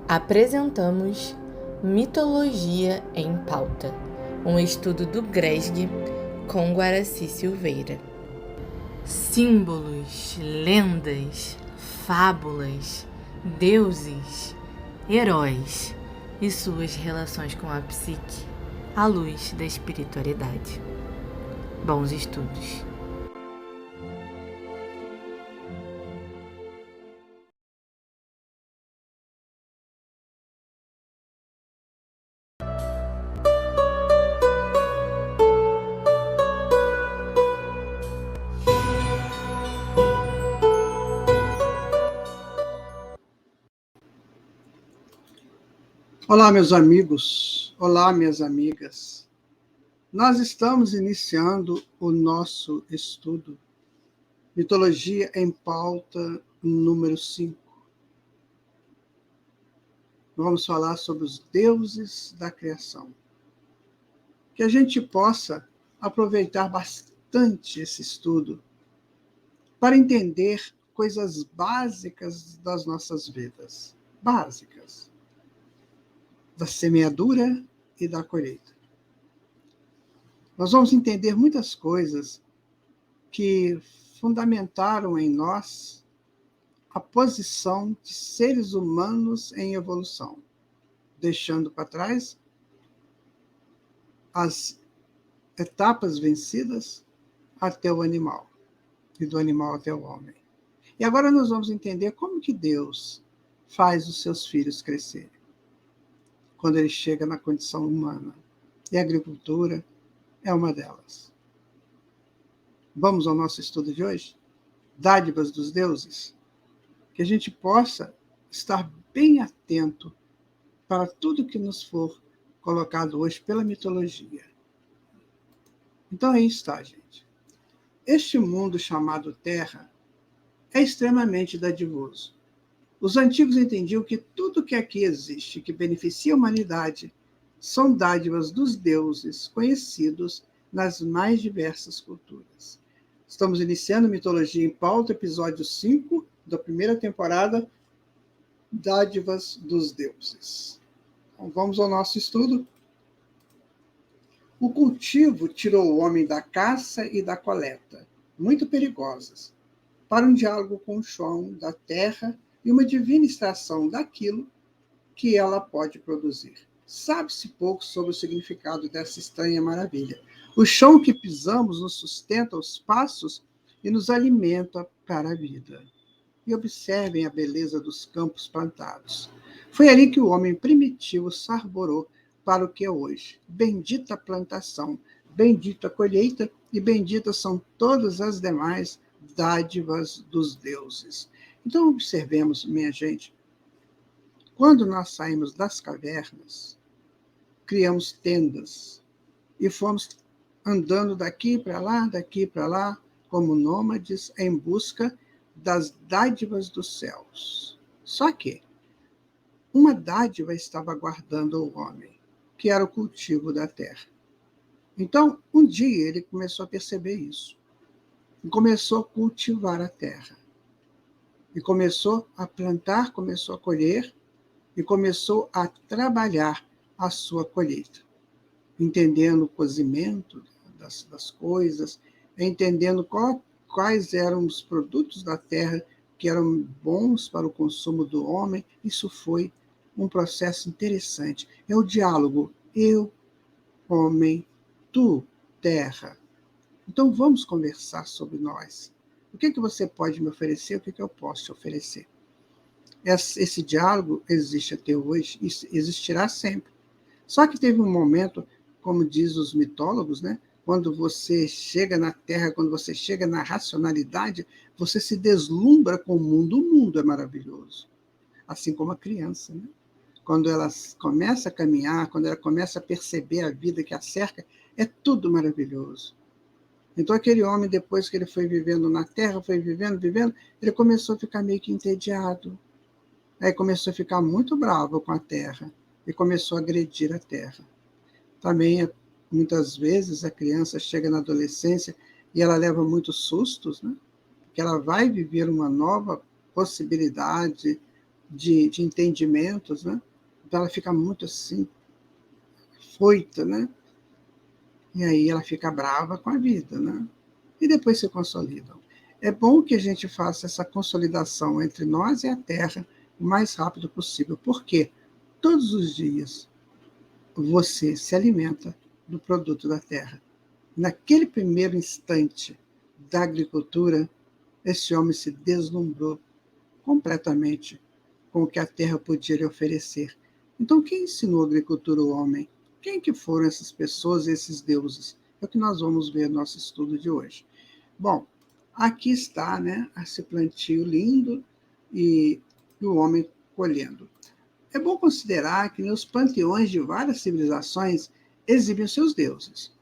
Apresentamos Mitologia em Pauta, um estudo do GRESG com Guaraci Silveira. Símbolos, lendas, fábulas, deuses, heróis e suas relações com a psique à luz da espiritualidade. Bons estudos! Olá, meus amigos. Olá, minhas amigas. Nós estamos iniciando o nosso estudo Mitologia em Pauta número 5. Vamos falar sobre os deuses da criação. Que a gente possa aproveitar bastante esse estudo para entender coisas básicas das nossas vidas. Básicas. Da semeadura e da colheita. Nós vamos entender muitas coisas que fundamentaram em nós a posição de seres humanos em evolução, deixando para trás as etapas vencidas até o animal, e do animal até o homem. E agora nós vamos entender como que Deus faz os seus filhos crescerem, quando ele chega na condição humana. E a agricultura é uma delas. Vamos ao nosso estudo de hoje? Dádivas dos deuses? Que a gente possa estar bem atento para tudo que nos for colocado hoje pela mitologia. Então aí está, gente. Este mundo chamado Terra é extremamente dadivoso. Os antigos entendiam que tudo que aqui existe, que beneficia a humanidade, são dádivas dos deuses conhecidos nas mais diversas culturas. Estamos iniciando Mitologia em Pauta, episódio 5 da primeira temporada, Dádivas dos Deuses. Então, vamos ao nosso estudo. O cultivo tirou o homem da caça e da coleta, muito perigosas, para um diálogo com o chão da terra e uma divina extração daquilo que ela pode produzir. Sabe-se pouco sobre o significado dessa estranha maravilha. O chão que pisamos nos sustenta os passos e nos alimenta para a vida. E observem a beleza dos campos plantados. Foi ali que o homem primitivo se arborou para o que é hoje. Bendita a plantação, bendita a colheita e benditas são todas as demais dádivas dos deuses. Então observemos, minha gente, quando nós saímos das cavernas, criamos tendas e fomos andando daqui para lá, como nômades, em busca das dádivas dos céus. Só que uma dádiva estava aguardando o homem, que era o cultivo da terra. Então, um dia ele começou a perceber isso. E começou a cultivar a terra. E começou a plantar, começou a colher, e começou a trabalhar a sua colheita, entendendo o cozimento das coisas, entendendo quais eram os produtos da terra que eram bons para o consumo do homem. Isso foi um processo interessante. É o diálogo eu, homem, tu, terra. Então vamos conversar sobre nós. O que você pode me oferecer? O que eu posso te oferecer? Esse diálogo existe até hoje e existirá sempre. Só que teve um momento, como diz os mitólogos, né? Quando você chega na Terra, quando você chega na racionalidade, você se deslumbra com o mundo. O mundo é maravilhoso. Assim como a criança, né? Quando ela começa a caminhar, quando ela começa a perceber a vida que a cerca, é tudo maravilhoso. Então aquele homem, depois que ele foi vivendo na Terra, foi vivendo, ele começou a ficar meio que entediado. Aí começou a ficar muito bravo com a terra e começou a agredir a terra. Também, muitas vezes, a criança chega na adolescência e ela leva muitos sustos, né? Porque ela vai viver uma nova possibilidade, de entendimentos, né? Então ela fica muito assim, foita, né? E aí ela fica brava com a vida, né? E depois se consolidam. É bom que a gente faça essa consolidação entre nós e a Terra o mais rápido possível, porque todos os dias você se alimenta do produto da terra. Naquele primeiro instante da agricultura, esse homem se deslumbrou completamente com o que a terra podia lhe oferecer. Então, quem ensinou a agricultura ao homem? Quem que foram essas pessoas, esses deuses? É o que nós vamos ver no nosso estudo de hoje. Bom, aqui está, né, esse plantio lindo e o homem colhendo. É bom considerar que nos panteões de várias civilizações exibem seus deuses.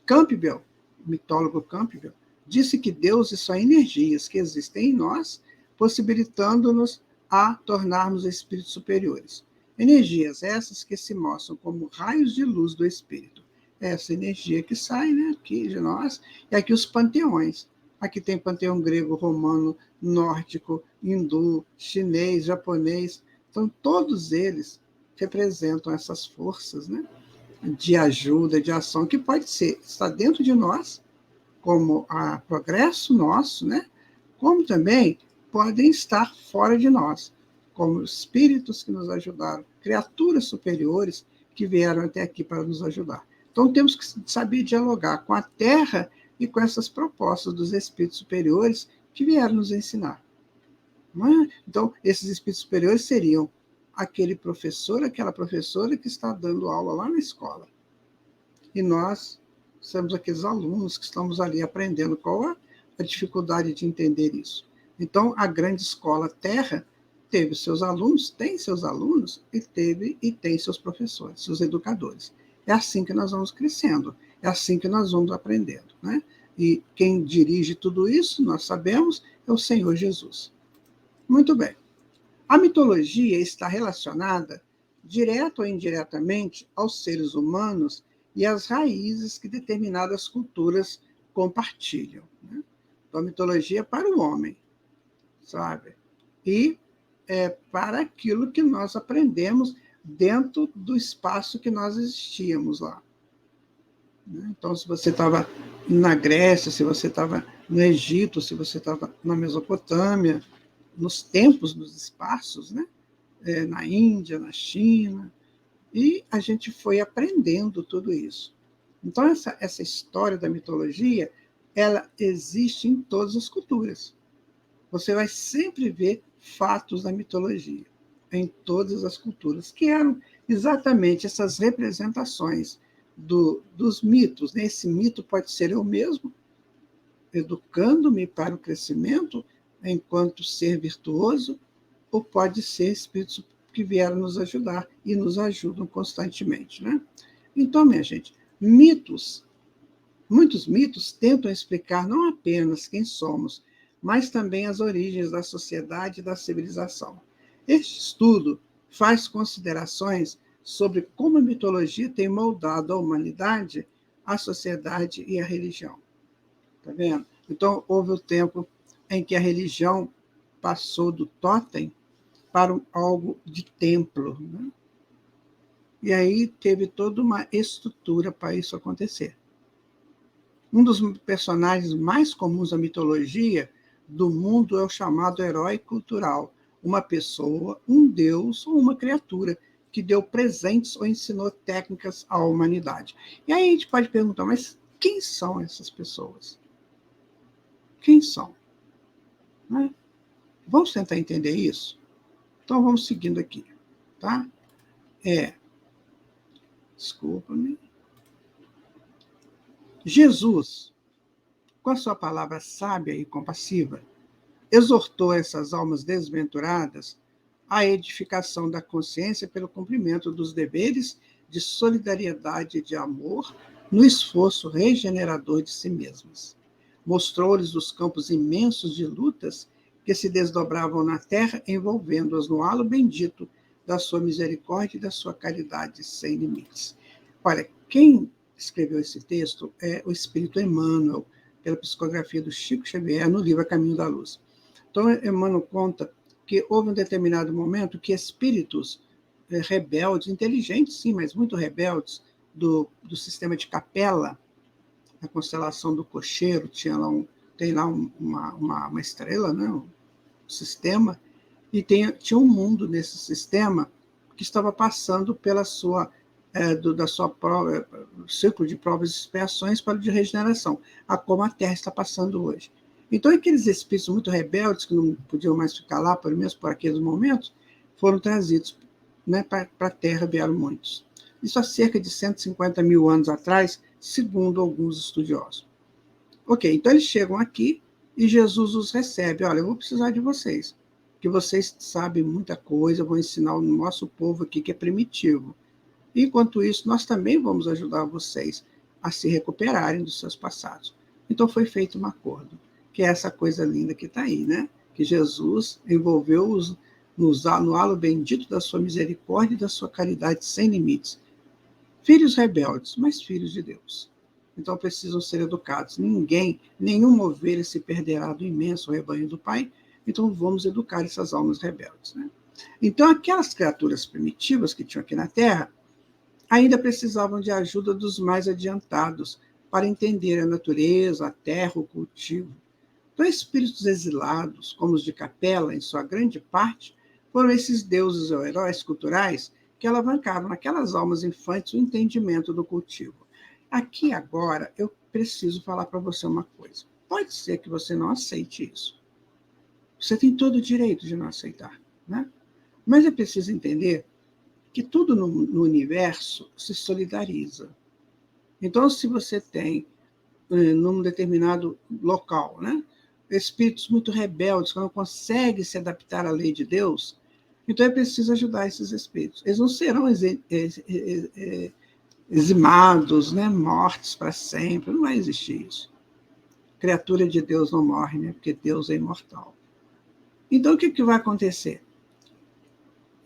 Campbell, o mitólogo Campbell, disse que deuses são energias que existem em nós, possibilitando-nos a tornarmos espíritos superiores. Energias essas que se mostram como raios de luz do espírito. Essa energia que sai, né, aqui de nós, e aqui os panteões. Aqui tem panteão grego, romano, nórdico, hindu, chinês, japonês. Então, todos eles representam essas forças, né, de ajuda, de ação, que pode ser, está dentro de nós, como a progresso nosso, né, como também podem estar fora de nós, como espíritos que nos ajudaram, criaturas superiores que vieram até aqui para nos ajudar. Então, temos que saber dialogar com a Terra e com essas propostas dos espíritos superiores que vieram nos ensinar. Então, esses espíritos superiores seriam aquele professor, aquela professora que está dando aula lá na escola. E nós somos aqueles alunos que estamos ali aprendendo qual a dificuldade de entender isso. Então, a grande escola Terra teve seus alunos, tem seus alunos, e teve e tem seus professores, seus educadores. É assim que nós vamos crescendo, é assim que nós vamos aprendendo, né? E quem dirige tudo isso, nós sabemos, é o Senhor Jesus. Muito bem. A mitologia está relacionada, direto ou indiretamente, aos seres humanos e às raízes que determinadas culturas compartilham, né? Então, a mitologia é para o homem, sabe? E para aquilo que nós aprendemos dentro do espaço que nós existíamos lá. Então, se você estava na Grécia, se você estava no Egito, se você estava na Mesopotâmia, nos tempos, nos espaços, né? Na Índia, na China, e a gente foi aprendendo tudo isso. Então, essa história da mitologia, ela existe em todas as culturas. Você vai sempre ver fatos da mitologia em todas as culturas, que eram exatamente essas representações dos mitos. Né? Esse mito pode ser eu mesmo, educando-me para o crescimento enquanto ser virtuoso, ou pode ser espíritos que vieram nos ajudar e nos ajudam constantemente. Né? Então, minha gente, muitos mitos tentam explicar não apenas quem somos, mas também as origens da sociedade e da civilização. Este estudo faz considerações sobre como a mitologia tem moldado a humanidade, a sociedade e a religião. Tá vendo? Então, houve o tempo em que a religião passou do totem para algo de templo. Né? E aí teve toda uma estrutura para isso acontecer. Um dos personagens mais comuns da mitologia do mundo é o chamado herói cultural, uma pessoa, um deus ou uma criatura que deu presentes ou ensinou técnicas à humanidade. E aí a gente pode perguntar, mas quem são essas pessoas? Quem são? Né? Vamos tentar entender isso? Então, vamos seguindo aqui. Tá? Desculpa-me. Jesus, com a sua palavra sábia e compassiva, exortou essas almas desventuradas à edificação da consciência pelo cumprimento dos deveres de solidariedade e de amor no esforço regenerador de si mesmas. Mostrou-lhes os campos imensos de lutas que se desdobravam na terra, envolvendo-as no halo bendito da sua misericórdia e da sua caridade sem limites. Olha, quem escreveu esse texto é o Espírito Emmanuel, pela psicografia do Chico Xavier, no livro A Caminho da Luz. Então, Emmanuel conta que houve um determinado momento que espíritos rebeldes, inteligentes sim, mas muito rebeldes, do sistema de Capela, a constelação do Cocheiro, tem lá uma estrela, né? Um sistema, e tinha um mundo nesse sistema que estava passando pela sua da sua prova, ciclo de provas e expiações para o de regeneração, a como a Terra está passando hoje. Então, aqueles espíritos muito rebeldes, que não podiam mais ficar lá, pelo menos por aqueles momentos, foram trazidos, né, para a Terra, vieram muitos. Isso há cerca de 150 mil anos atrás, segundo alguns estudiosos. Ok, então eles chegam aqui e Jesus os recebe. Olha, eu vou precisar de vocês, que vocês sabem muita coisa, eu vou ensinar o nosso povo aqui que é primitivo. Enquanto isso, nós também vamos ajudar vocês a se recuperarem dos seus passados. Então foi feito um acordo, que é essa coisa linda que está aí, né? Que Jesus envolveu-os no halo bendito da sua misericórdia e da sua caridade sem limites. Filhos rebeldes, mas filhos de Deus. Então precisam ser educados. Nenhuma ovelha se perderá do imenso rebanho do Pai. Então vamos educar essas almas rebeldes, né? Então aquelas criaturas primitivas que tinham aqui na Terra ainda precisavam de ajuda dos mais adiantados para entender a natureza, a terra, o cultivo. Então, espíritos exilados, como os de Capela, em sua grande parte, foram esses deuses ou heróis culturais que alavancavam naquelas almas infantes o entendimento do cultivo. Aqui, agora, eu preciso falar para você uma coisa. Pode ser que você não aceite isso. Você tem todo o direito de não aceitar, né? Mas é preciso entender que tudo no universo se solidariza. Então, se você tem, num determinado local, né, espíritos muito rebeldes, que não conseguem se adaptar à lei de Deus, então é preciso ajudar esses espíritos. Eles não serão eximados, né, mortos para sempre, não vai existir isso. Criatura de Deus não morre, né, porque Deus é imortal. Então, o que vai acontecer?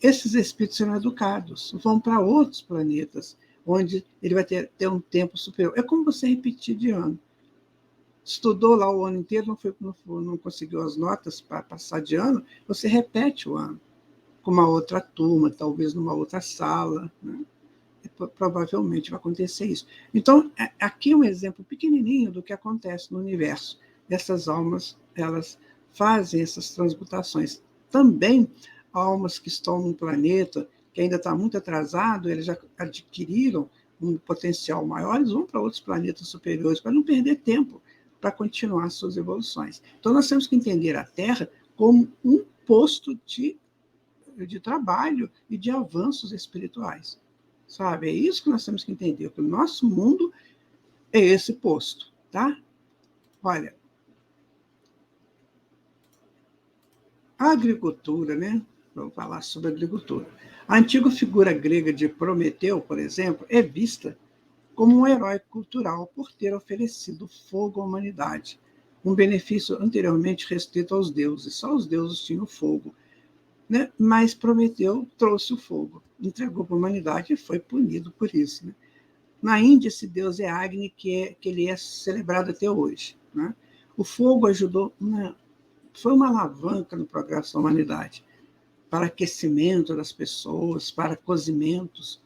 Esses espíritos serão educados, vão para outros planetas, onde ele vai ter um tempo superior. É como você repetir de ano. Estudou lá o ano inteiro, não conseguiu as notas para passar de ano, você repete o ano, com uma outra turma, talvez numa outra sala, né? Provavelmente vai acontecer isso. Então, aqui é um exemplo pequenininho do que acontece no universo. Essas almas, elas fazem essas transmutações. Também, almas que estão num planeta que ainda está muito atrasado, eles já adquiriram um potencial maior, eles vão para outros planetas superiores, para não perder tempo, para continuar suas evoluções. Então, nós temos que entender a Terra como um posto de trabalho e de avanços espirituais. Sabe? É isso que nós temos que entender, que o nosso mundo é esse posto, tá? Olha, a agricultura, né? Vamos falar sobre agricultura. A antiga figura grega de Prometeu, por exemplo, é vista como um herói cultural por ter oferecido fogo à humanidade, um benefício anteriormente restrito aos deuses. Só os deuses tinham fogo, né? Mas Prometeu trouxe o fogo, entregou para a humanidade e foi punido por isso, né? Na Índia, esse deus é Agni, que ele é celebrado até hoje, né? O fogo ajudou, foi uma alavanca no progresso da humanidade, para aquecimento das pessoas, para cozimentos,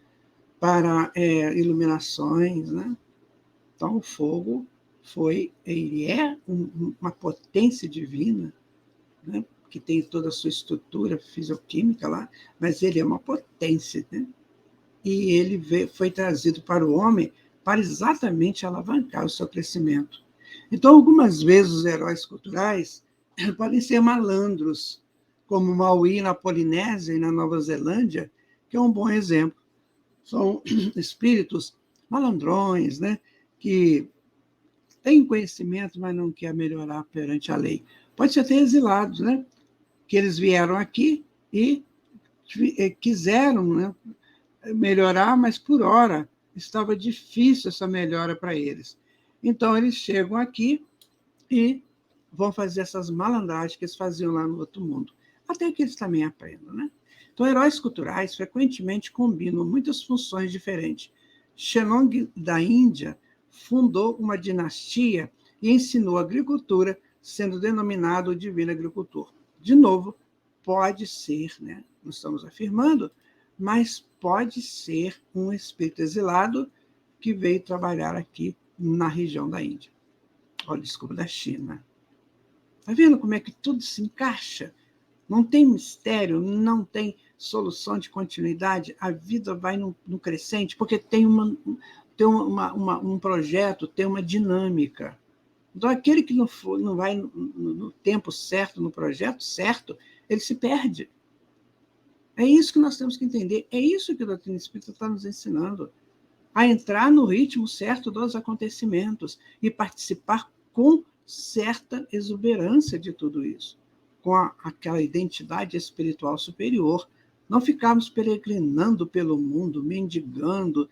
para iluminações, né? Então, o fogo ele é uma potência divina, né? Que tem toda a sua estrutura fisioquímica lá, mas ele é uma potência, né? E ele foi trazido para o homem para exatamente alavancar o seu crescimento. Então, algumas vezes, os heróis culturais podem ser malandros, como Maui na Polinésia e na Nova Zelândia, que é um bom exemplo. São espíritos malandrões, né, que têm conhecimento, mas não querem melhorar perante a lei. Pode ser até exilados, né, que eles vieram aqui e quiseram, né, melhorar, mas por hora estava difícil essa melhora para eles. Então, eles chegam aqui e vão fazer essas malandragens que eles faziam lá no outro mundo, até que eles também aprendam, né? Então, heróis culturais frequentemente combinam muitas funções diferentes. Shillong, da Índia, fundou uma dinastia e ensinou agricultura, sendo denominado o divino agricultor. De novo, pode ser, né? Não estamos afirmando, mas pode ser um espírito exilado que veio trabalhar aqui na região da Índia. Olha, desculpa, da China. Está vendo como é que tudo se encaixa? Não tem mistério, não tem solução de continuidade, a vida vai no crescente, porque tem um projeto, tem uma dinâmica. Então, aquele que não vai no tempo certo, no projeto certo, ele se perde. É isso que nós temos que entender, é isso que a doutrina espírita está nos ensinando, a entrar no ritmo certo dos acontecimentos e participar com certa exuberância de tudo isso, com aquela identidade espiritual superior. Não ficarmos peregrinando pelo mundo, mendigando,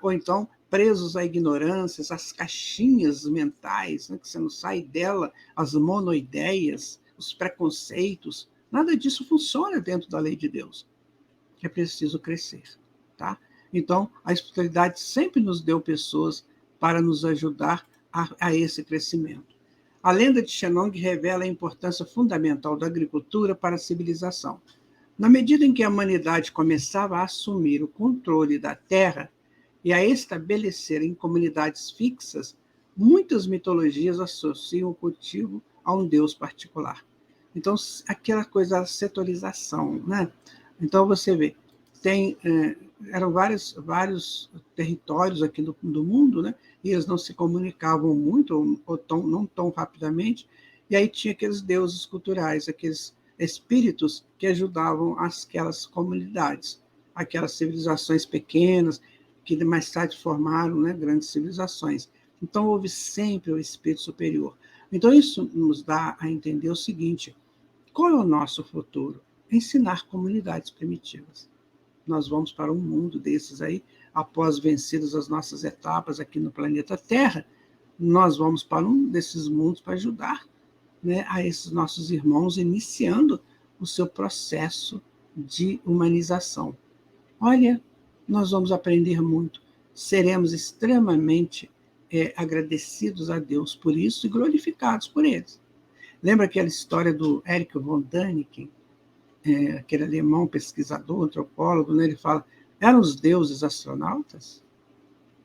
ou então presos à ignorância, às caixinhas mentais, né, que você não sai dela, as monoideias, os preconceitos. Nada disso funciona dentro da lei de Deus. É preciso crescer, tá? Então, a espiritualidade sempre nos deu pessoas para nos ajudar a esse crescimento. A lenda de Shennong revela a importância fundamental da agricultura para a civilização. Na medida em que a humanidade começava a assumir o controle da terra e a estabelecer em comunidades fixas, muitas mitologias associam o cultivo a um deus particular. Então, aquela coisa da setorização, né? Então, você vê, eram vários territórios aqui do mundo, né? E eles não se comunicavam muito, ou não tão rapidamente, e aí tinha aqueles deuses culturais, aqueles espíritos que ajudavam aquelas comunidades, aquelas civilizações pequenas, que mais tarde formaram, né, grandes civilizações. Então, houve sempre o espírito superior. Então, isso nos dá a entender o seguinte: qual é o nosso futuro? Ensinar comunidades primitivas. Nós vamos para um mundo desses aí, após vencidas as nossas etapas aqui no planeta Terra, nós vamos para um desses mundos para ajudar, né, a esses nossos irmãos iniciando o seu processo de humanização. Olha, nós vamos aprender muito, seremos extremamente agradecidos a Deus por isso e glorificados por eles. Lembra aquela história do Erich von Däniken, aquele alemão pesquisador, antropólogo, né? Ele fala, eram os deuses astronautas?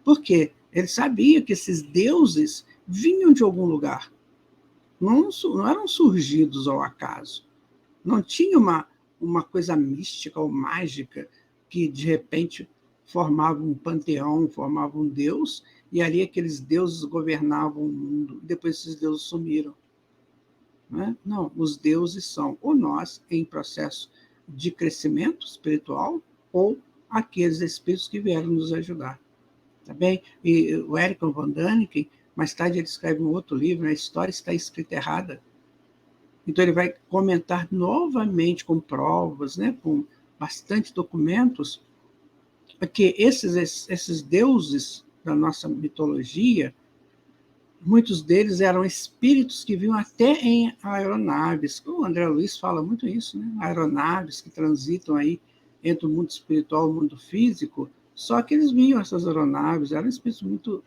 Por quê? Ele sabia que esses deuses vinham de algum lugar, não eram surgidos ao acaso, não tinha uma coisa mística ou mágica que, de repente, formava um panteão, formava um deus, e ali aqueles deuses governavam o mundo, depois esses deuses sumiram. Não, os deuses são ou nós em processo de crescimento espiritual ou aqueles espíritos que vieram nos ajudar. Tá bem? E o Erich von Däniken, mais tarde ele escreve um outro livro, a história está escrita errada. Então ele vai comentar novamente com provas, né, com bastante documentos, que esses deuses da nossa mitologia, muitos deles eram espíritos que vinham até em aeronaves. O André Luiz fala muito isso, né? Aeronaves que transitam aí entre o mundo espiritual e o mundo físico. Só que eles vinham, essas aeronaves, eram espíritos muito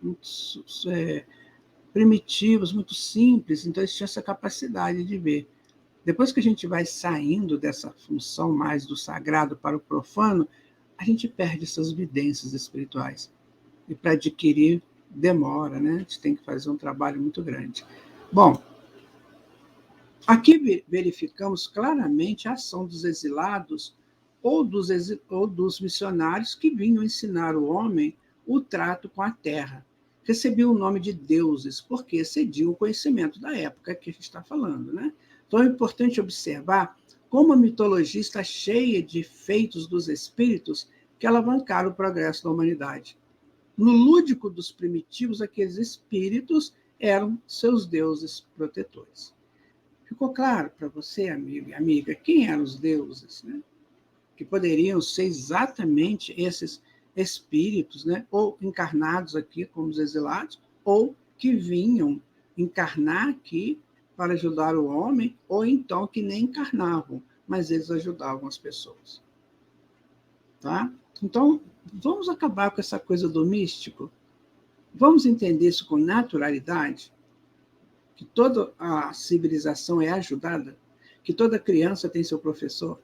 primitivos, muito simples, então eles tinham essa capacidade de ver. Depois que a gente vai saindo dessa função mais do sagrado para o profano, a gente perde essas vidências espirituais. E para adquirir demora, né? A gente tem que fazer um trabalho muito grande. Bom, aqui verificamos claramente a ação dos exilados ou dos missionários que vinham ensinar o homem o trato com a terra. Recebiam o nome de deuses, porque excediam o conhecimento da época que a gente está falando, né? Então é importante observar como a mitologia está cheia de feitos dos espíritos que alavancaram o progresso da humanidade. No lúdico dos primitivos, aqueles espíritos eram seus deuses protetores. Ficou claro para você, amigo e amiga, quem eram os deuses, né? Que poderiam ser exatamente esses espíritos, né? Ou encarnados aqui como os exilados, ou que vinham encarnar aqui para ajudar o homem, ou então que nem encarnavam, mas eles ajudavam as pessoas. Tá? Então, vamos acabar com essa coisa do místico? Vamos entender isso com naturalidade? Que toda a civilização é ajudada? que toda criança tem seu professor.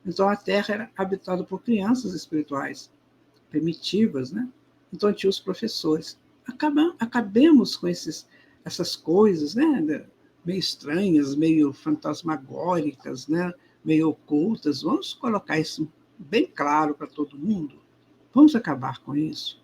Então, a Terra era habitada por crianças espirituais, primitivas, né? Então, tinha os professores. Acabemos com essas coisas, né? Meio estranhas, meio fantasmagóricas, né? Meio ocultas. Vamos colocar isso bem claro para todo mundo. Vamos acabar com isso.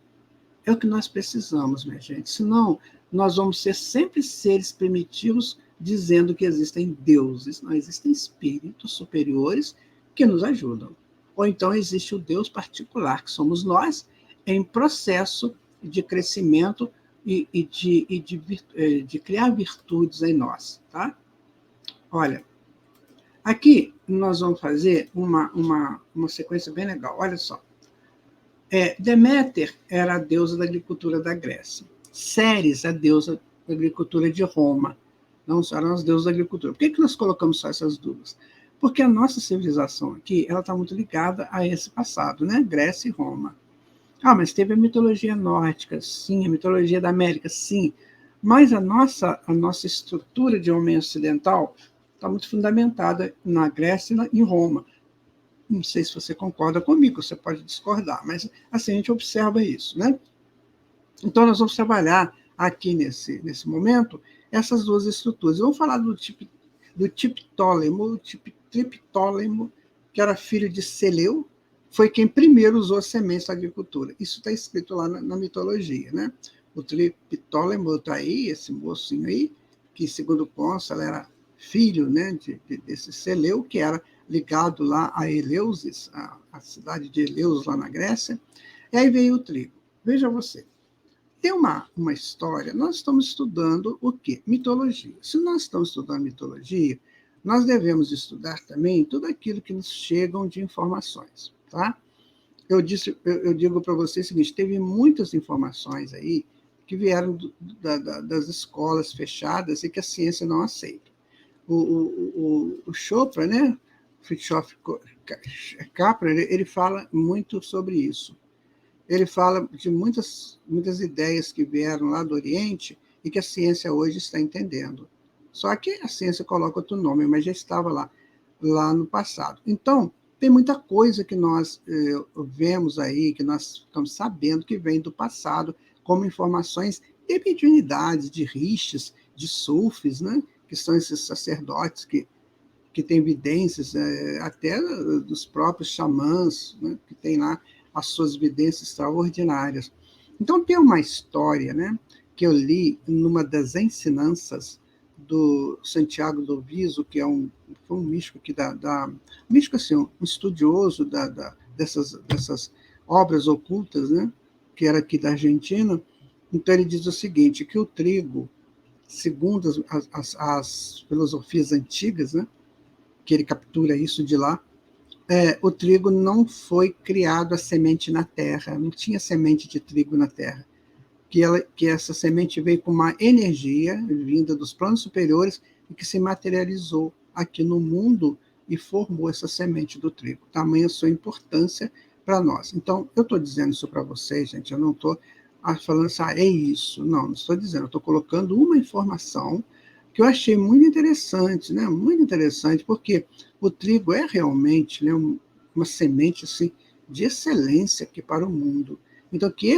É o que nós precisamos, minha gente. Senão, nós vamos ser sempre seres primitivos dizendo que existem deuses. Não existem espíritos superiores que nos ajudam. Ou então existe o Deus particular, que somos nós, em processo de crescimento de criar virtudes em nós. Tá? Olha, aqui nós vamos fazer uma sequência bem legal. Olha só. Deméter era a deusa da agricultura da Grécia. Ceres, a deusa da agricultura de Roma. Não eram as deusas da agricultura. Por que nós colocamos só essas duas? Porque a nossa civilização aqui ela está muito ligada a esse passado, né? Grécia e Roma. Mas teve a mitologia nórdica, sim, a mitologia da América, sim. Mas a nossa estrutura de homem ocidental está muito fundamentada na Grécia e em Roma. Não sei se você concorda comigo, você pode discordar, mas assim a gente observa isso, né? Então, nós vamos trabalhar aqui nesse momento essas duas estruturas. Vamos falar do Triptólemo, que era filho de Seleu, foi quem primeiro usou as sementes da agricultura. Isso está escrito lá na mitologia, né? O Triptólemo está aí, esse mocinho aí, que, segundo consta, era filho, né, desse Seleu, que era ligado lá a Eleusis, a cidade de Eleus, lá na Grécia. E aí veio o trigo. Veja você, tem uma história, nós estamos estudando o quê? Mitologia. Se nós estamos estudando mitologia, nós devemos estudar também tudo aquilo que nos chegam de informações, tá? Eu digo para vocês o seguinte, teve muitas informações aí que vieram das escolas fechadas e que a ciência não aceita. O Chopra, né? Fritjof Capra, ele fala muito sobre isso. Ele fala de muitas ideias que vieram lá do Oriente e que a ciência hoje está entendendo. Só que a ciência coloca outro nome, mas já estava lá no passado. Então, tem muita coisa que nós vemos aí, que nós estamos sabendo que vem do passado, como informações de mediunidades, de rishis, de sufis, né? Que são esses sacerdotes que têm evidências, até dos próprios xamãs, né? Que têm lá as suas evidências extraordinárias. Então, tem uma história, né, que eu li numa das ensinanças do Santiago do Viso, que foi um místico aqui místico assim, um estudioso dessas obras ocultas, né, que era aqui da Argentina. Então, ele diz o seguinte, que o trigo, segundo as filosofias antigas, né, que ele captura isso de lá, o trigo não foi criado a semente na terra, não tinha semente de trigo na terra, que essa semente veio com uma energia vinda dos planos superiores e que se materializou aqui no mundo e formou essa semente do trigo. Tamanha a sua importância para nós. Então, eu estou dizendo isso para vocês, gente, eu não estou falando assim, é isso. Não estou dizendo, eu estou colocando uma informação que eu achei muito interessante, né? Muito interessante, porque o trigo é realmente, né, uma semente assim, de excelência aqui para o mundo. Então, que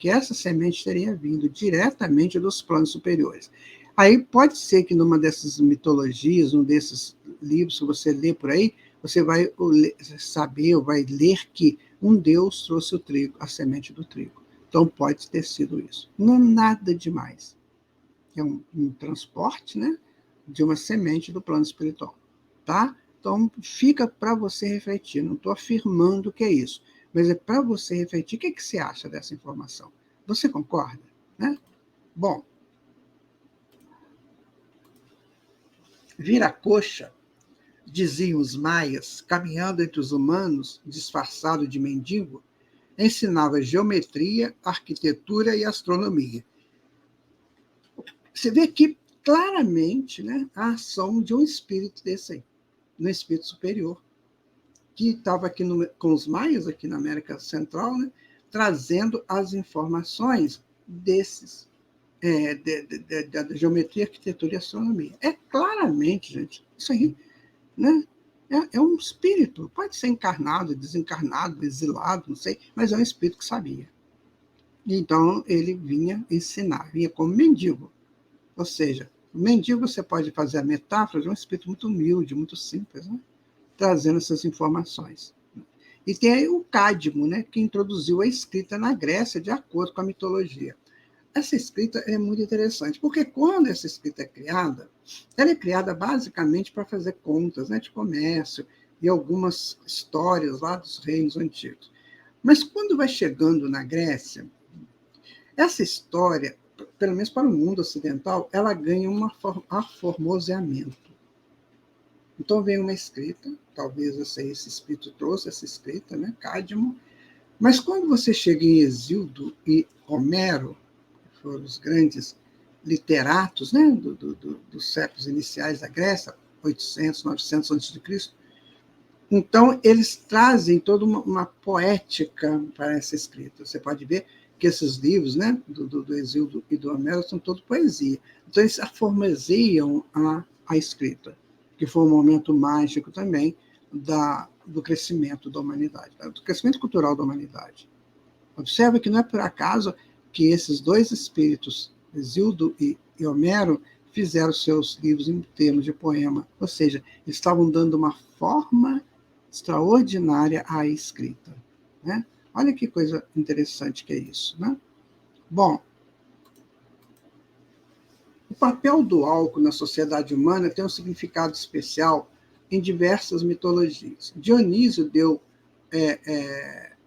essa semente teria vindo diretamente dos planos superiores. Aí pode ser que numa dessas mitologias, um desses livros que você lê por aí, você vai saber ou vai ler que um Deus trouxe o trigo, a semente do trigo. Então, pode ter sido isso. Não é nada demais. É um transporte, né, de uma semente do plano espiritual. Tá? Então, fica para você refletir. Não estou afirmando que é isso, mas é para você refletir. O que você acha dessa informação? Você concorda? Né? Bom, vira-coxa, diziam os maias, caminhando entre os humanos, disfarçado de mendigo, ensinava geometria, arquitetura e astronomia. Você vê aqui claramente, né, a ação de um espírito desse aí, um espírito superior, que estava aqui com os maias, aqui na América Central, né, trazendo as informações desses, da geometria, arquitetura e astronomia. É claramente, gente, isso aí né? É um espírito, pode ser encarnado, desencarnado, exilado, não sei, mas é um espírito que sabia. Então, ele vinha ensinar, vinha como mendigo. Ou seja, o mendigo, você pode fazer a metáfora de um espírito muito humilde, muito simples, né? Trazendo essas informações. E tem aí o Cádmo, né, que introduziu a escrita na Grécia de acordo com a mitologia. Essa escrita é muito interessante, porque quando essa escrita é criada, ela é criada basicamente para fazer contas, né, de comércio e algumas histórias lá dos reinos antigos. Mas quando vai chegando na Grécia, essa história, pelo menos para o mundo ocidental, ela ganha um aformoseamento. Então vem uma escrita, talvez esse espírito trouxe essa escrita, né, Cádmo, mas quando você chega em Hesíodo e Homero, que foram os grandes literatos, né, dos séculos iniciais da Grécia, 800, 900 a.C., então eles trazem toda uma poética para essa escrita. Você pode ver que esses livros, né, do Hesíodo e do Homero, são todos poesia. Então eles aformoseiam a escrita, que foi um momento mágico também do crescimento da humanidade, do crescimento cultural da humanidade. Observe que não é por acaso que esses dois espíritos, Hesíodo e Homero, fizeram seus livros em termos de poema, ou seja, eles estavam dando uma forma extraordinária à escrita, né? Olha que coisa interessante que é isso, né? Bom, o papel do álcool na sociedade humana tem um significado especial em diversas mitologias. Dionísio deu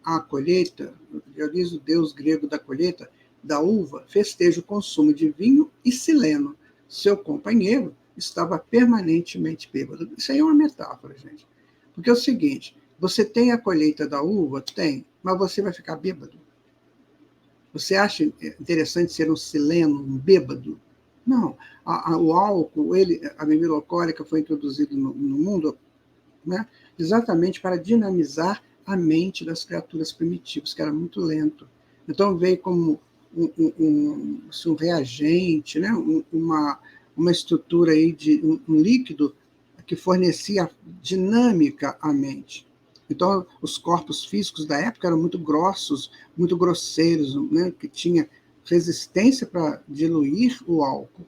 a colheita, Dionísio, deus grego da colheita, da uva, festeja o consumo de vinho e sileno. Seu companheiro estava permanentemente bêbado. Isso aí é uma metáfora, gente. Porque é o seguinte, você tem a colheita da uva? Tem, mas você vai ficar bêbado? Você acha interessante ser um sileno, um bêbado? Não. O álcool, a bebida alcoólica foi introduzida no mundo, né, exatamente para dinamizar a mente das criaturas primitivas, que era muito lento. Então veio como um reagente, né, uma estrutura aí de um líquido que fornecia dinâmica à mente. Então, os corpos físicos da época eram muito grossos, muito grosseiros, né, que tinha resistência para diluir o álcool.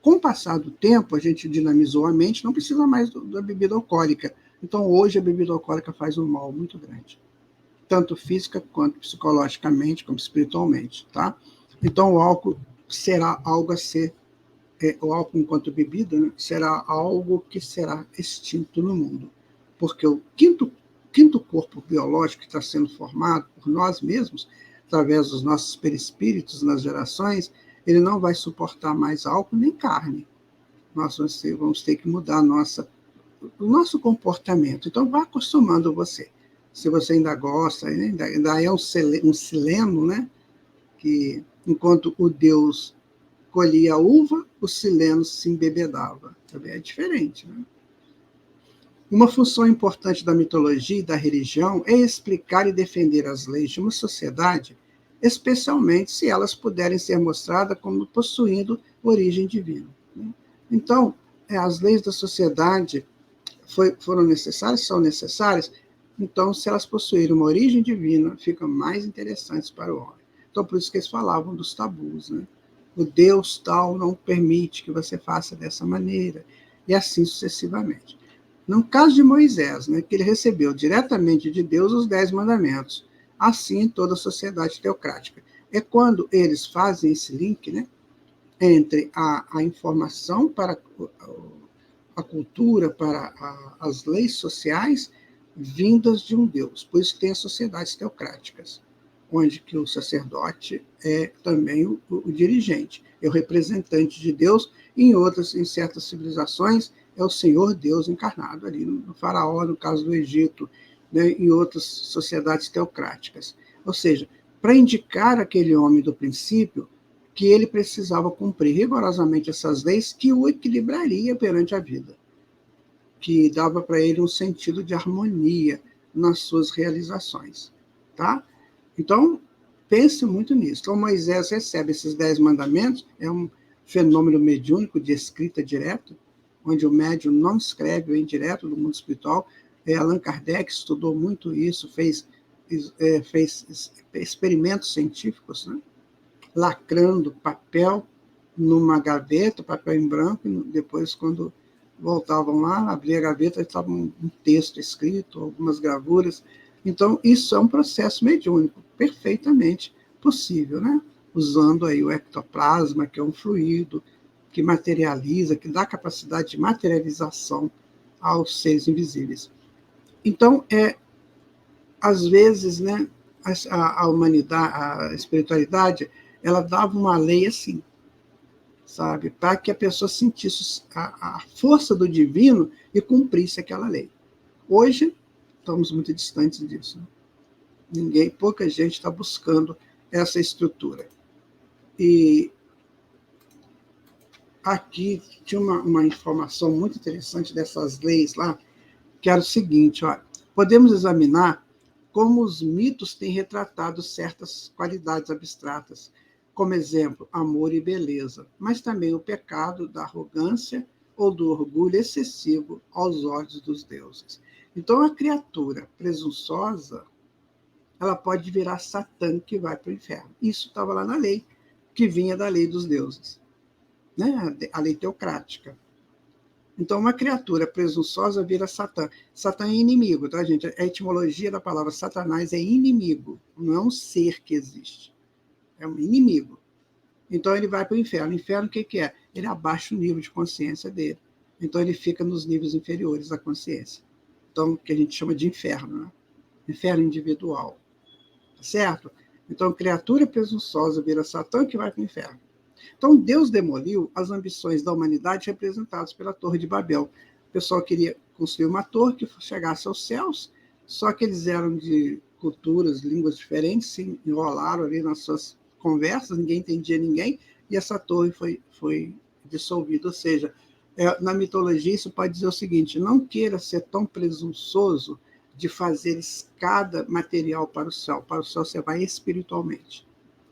Com o passar do tempo, a gente dinamizou a mente, não precisa mais da bebida alcoólica. Então, hoje, a bebida alcoólica faz um mal muito grande, tanto física quanto psicologicamente, como espiritualmente, tá? Então, o álcool será algo a ser, o álcool enquanto bebida, né, será algo que será extinto no mundo, porque o quinto corpo biológico que está sendo formado por nós mesmos, através dos nossos perispíritos nas gerações, ele não vai suportar mais álcool nem carne. Nós vamos ter que mudar o nosso comportamento. Então, vá acostumando você. Se você ainda gosta, ainda é um sileno, né? Que enquanto o Deus colhia a uva, o sileno se embebedava. Também é diferente, né? Uma função importante da mitologia e da religião é explicar e defender as leis de uma sociedade, especialmente se elas puderem ser mostradas como possuindo origem divina. Então, as leis da sociedade foram necessárias, são necessárias, então, se elas possuírem uma origem divina, ficam mais interessantes para o homem. Então, por isso que eles falavam dos tabus, né? O Deus tal não permite que você faça dessa maneira, e assim sucessivamente. No caso de Moisés, né, que ele recebeu diretamente de Deus os 10 mandamentos, assim em toda a sociedade teocrática. É quando eles fazem esse link, né, entre a informação para a cultura, para as leis sociais, vindas de um Deus. Por isso que tem as sociedades teocráticas, onde que o sacerdote é também o dirigente, é o representante de Deus. Em certas civilizações, é o Senhor Deus encarnado ali, no faraó, no caso do Egito, né, em outras sociedades teocráticas. Ou seja, para indicar aquele homem do princípio que ele precisava cumprir rigorosamente essas leis que o equilibraria perante a vida, que dava para ele um sentido de harmonia nas suas realizações, tá? Então, pense muito nisso. Então, Moisés recebe esses 10 mandamentos, é um fenômeno mediúnico de escrita direta, onde o médium não escreve, vem direto do mundo espiritual. Allan Kardec estudou muito isso, fez experimentos científicos, né? Lacrando papel numa gaveta, papel em branco, e depois, quando voltavam lá, abria a gaveta, estava um texto escrito, algumas gravuras. Então, isso é um processo mediúnico, perfeitamente possível, né? Usando aí o ectoplasma, que é um fluido que materializa, que dá capacidade de materialização aos seres invisíveis. Então, às vezes, né, a humanidade, a espiritualidade, ela dava uma lei assim, sabe, para que a pessoa sentisse a força do divino e cumprisse aquela lei. Hoje, estamos muito distantes disso. Né? Pouca gente está buscando essa estrutura. E aqui tinha uma informação muito interessante dessas leis lá, que era o seguinte: olha, podemos examinar como os mitos têm retratado certas qualidades abstratas, como exemplo, amor e beleza, mas também o pecado da arrogância ou do orgulho excessivo aos olhos dos deuses. Então, a criatura presunçosa, ela pode virar Satã, que vai para o inferno. Isso estava lá na lei, que vinha da lei dos deuses, né? A lei teocrática. Então, uma criatura presunçosa vira Satã. Satã é inimigo, tá, gente? A etimologia da palavra Satanás é inimigo, não é um ser que existe. É um inimigo. Então, ele vai para o inferno. O inferno, o que é? Ele abaixa o nível de consciência dele. Então, ele fica nos níveis inferiores da consciência. Então, o que a gente chama de inferno, né? Inferno individual. Certo? Então, criatura presunçosa vira Satã, que vai para o inferno. Então, Deus demoliu as ambições da humanidade representadas pela Torre de Babel. O pessoal queria construir uma torre que chegasse aos céus, só que eles eram de culturas, línguas diferentes, se enrolaram ali nas suas conversas, ninguém entendia ninguém, e essa torre foi dissolvida. Ou seja, na mitologia, isso pode dizer o seguinte: não queira ser tão presunçoso de fazer escada material para o céu você vai espiritualmente.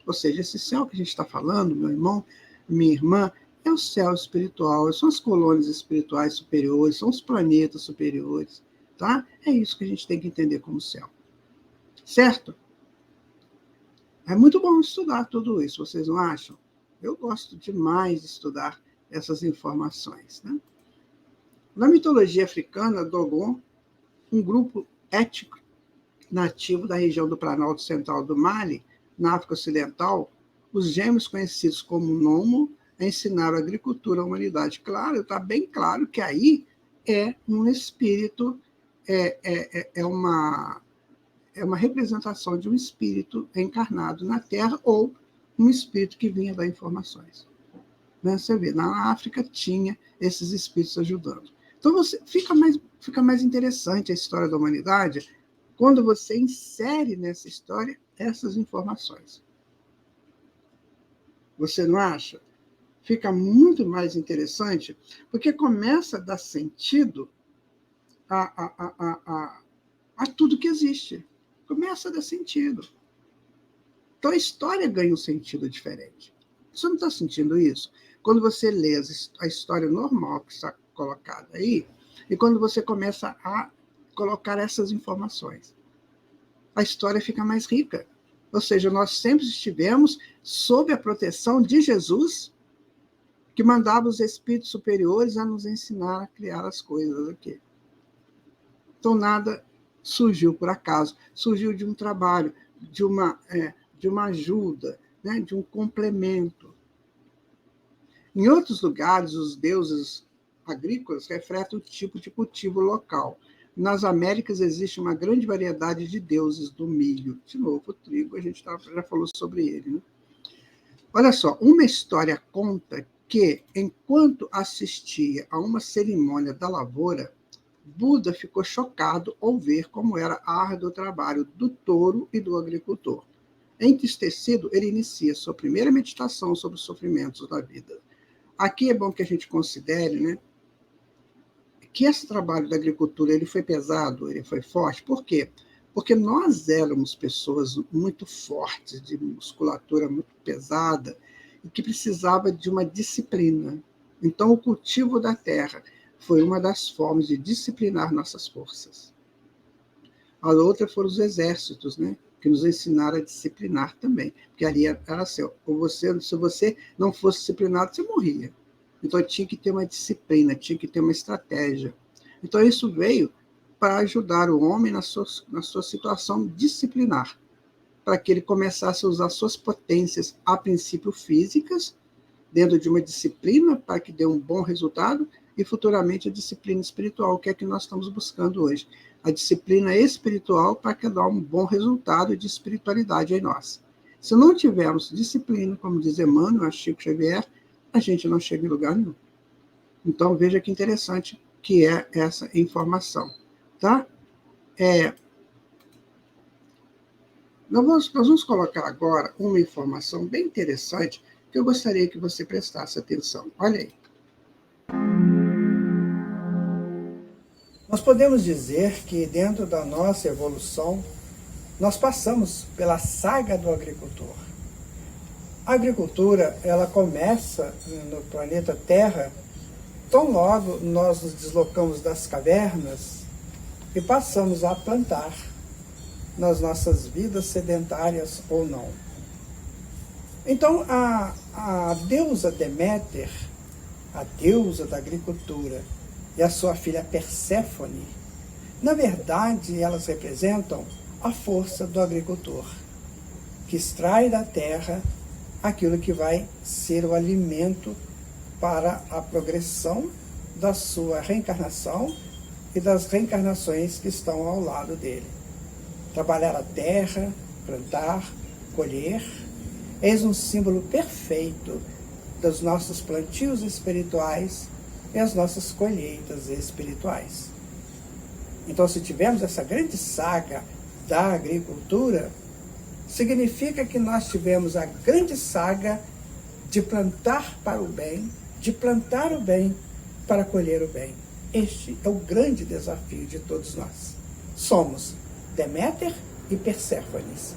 Ou seja, esse céu que a gente está falando, meu irmão, minha irmã, é o céu espiritual, são as colônias espirituais superiores, são os planetas superiores, tá? É isso que a gente tem que entender como céu. Certo? É muito bom estudar tudo isso, vocês não acham? Eu gosto demais de estudar essas informações, né? Na mitologia africana, Dogon, um grupo étnico nativo da região do Planalto Central do Mali, na África Ocidental, os gêmeos conhecidos como Nomo ensinaram a agricultura à humanidade. Claro, está bem claro que aí é um espírito, é uma representação de um espírito encarnado na Terra ou um espírito que vinha dar informações. Você vê, na África tinha esses espíritos ajudando. Então, fica mais interessante a história da humanidade quando você insere nessa história essas informações. Você não acha? Fica muito mais interessante, porque começa a dar sentido a tudo que existe. Começa a dar sentido. Então, a história ganha um sentido diferente. Você não está sentindo isso? Quando você lê a história normal que está colocada aí, e quando você começa a colocar essas informações, a história fica mais rica. Ou seja, nós sempre estivemos sob a proteção de Jesus, que mandava os espíritos superiores a nos ensinar a criar as coisas aqui. Então, nada surgiu por acaso, surgiu de um trabalho, de uma ajuda, né, de um complemento. Em outros lugares, os deuses agrícolas refletem o tipo de cultivo local. Nas Américas existe uma grande variedade de deuses do milho. De novo, o trigo, a gente já falou sobre ele. Né? Olha só, uma história conta que, enquanto assistia a uma cerimônia da lavoura, Buda ficou chocado ao ver como era árduo o trabalho do touro e do agricultor. Entristecido, ele inicia sua primeira meditação sobre os sofrimentos da vida. Aqui é bom que a gente considere, né, que esse trabalho da agricultura ele foi pesado, ele foi forte. Por quê? Porque nós éramos pessoas muito fortes, de musculatura muito pesada, e que precisava de uma disciplina. Então, o cultivo da terra, foi uma das formas de disciplinar nossas forças. A outra foram os exércitos, né? Que nos ensinaram a disciplinar também. Porque ali era assim, se você não fosse disciplinado, você morria. Então tinha que ter uma disciplina, tinha que ter uma estratégia. Então isso veio para ajudar o homem na sua situação disciplinar, para que ele começasse a usar suas potências, a princípio físicas, dentro de uma disciplina, para que dê um bom resultado, e futuramente a disciplina espiritual, que é que nós estamos buscando hoje. A disciplina espiritual para que dê um bom resultado de espiritualidade em nós. Se não tivermos disciplina, como diz Emmanuel, Chico Xavier, a gente não chega em lugar nenhum. Então, veja que interessante que é essa informação. Tá? Nós vamos colocar agora uma informação bem interessante que eu gostaria que você prestasse atenção. Olha aí. Nós podemos dizer que dentro da nossa evolução, nós passamos pela saga do agricultor. A agricultura, ela começa no planeta Terra, tão logo nós nos deslocamos das cavernas e passamos a plantar nas nossas vidas sedentárias ou não. Então, a deusa Deméter, a deusa da agricultura, e a sua filha Perséfone, na verdade, elas representam a força do agricultor, que extrai da terra aquilo que vai ser o alimento para a progressão da sua reencarnação e das reencarnações que estão ao lado dele. Trabalhar a terra, plantar, colher, eis um símbolo perfeito dos nossos plantios espirituais e as nossas colheitas espirituais. Então, se tivermos essa grande saga da agricultura, significa que nós tivemos a grande saga de plantar para o bem, de plantar o bem para colher o bem. Este é o grande desafio de todos nós. Somos Deméter e Perséfones.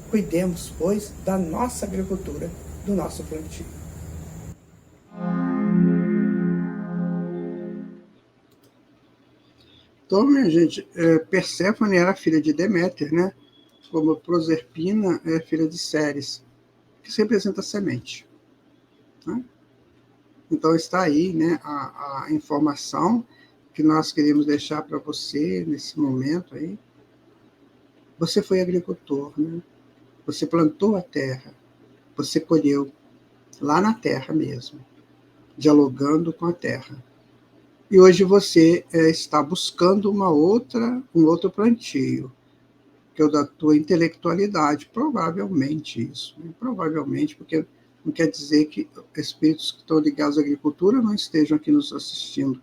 Cuidemos, pois, da nossa agricultura, do nosso plantio. Então, minha gente, Perséfone era filha de Deméter, né? Como Proserpina é filha de Ceres, que representa a semente. Né? Então está aí, né, a informação que nós queremos deixar para você nesse momento aí. Você foi agricultor, né? Você plantou a terra, você colheu lá na terra mesmo, dialogando com a terra. E hoje você está buscando um outro plantio, que é o da tua intelectualidade, provavelmente isso, né? Provavelmente, porque não quer dizer que espíritos que estão ligados à agricultura não estejam aqui nos assistindo.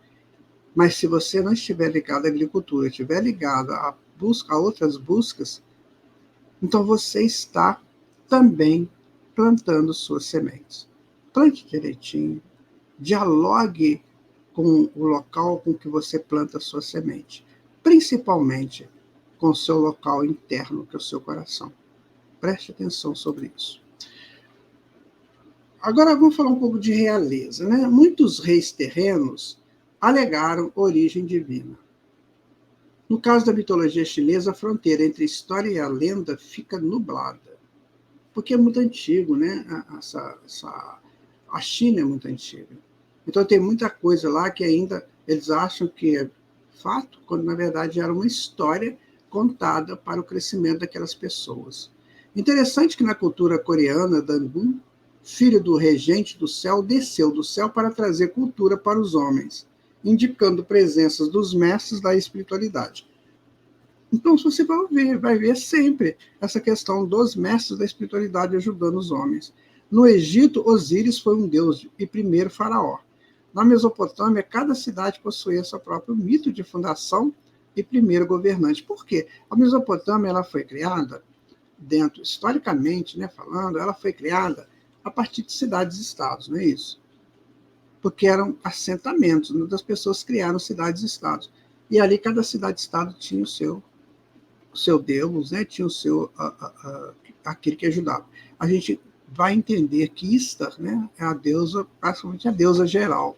Mas se você não estiver ligado à agricultura, estiver ligado a outras buscas, então você está também plantando suas sementes. Plante direitinho, dialogue com o local com que você planta a sua semente, principalmente com o seu local interno, que é o seu coração. Preste atenção sobre isso. Agora vamos falar um pouco de realeza, né? Muitos reis terrenos alegaram origem divina. No caso da mitologia chinesa, a fronteira entre a história e a lenda fica nublada, porque é muito antigo, né? A China é muito antiga. Então tem muita coisa lá que ainda eles acham que é fato, quando na verdade era uma história contada para o crescimento daquelas pessoas. Interessante que na cultura coreana, Dangun, filho do regente do céu, desceu do céu para trazer cultura para os homens, indicando presenças dos mestres da espiritualidade. Então, se você vai ver sempre essa questão dos mestres da espiritualidade ajudando os homens. No Egito, Osíris foi um deus e primeiro faraó. Na Mesopotâmia, cada cidade possuía seu próprio mito de fundação e primeiro governante. Por quê? A Mesopotâmia ela foi criada historicamente, né, falando, ela foi criada a partir de cidades-estados, não é isso? Porque eram assentamentos, né, das pessoas criaram cidades-estados. E ali cada cidade-estado tinha o seu Deus, né, tinha o seu aquele que ajudava. A gente vai entender que Istar, né, é a deusa, praticamente a deusa geral.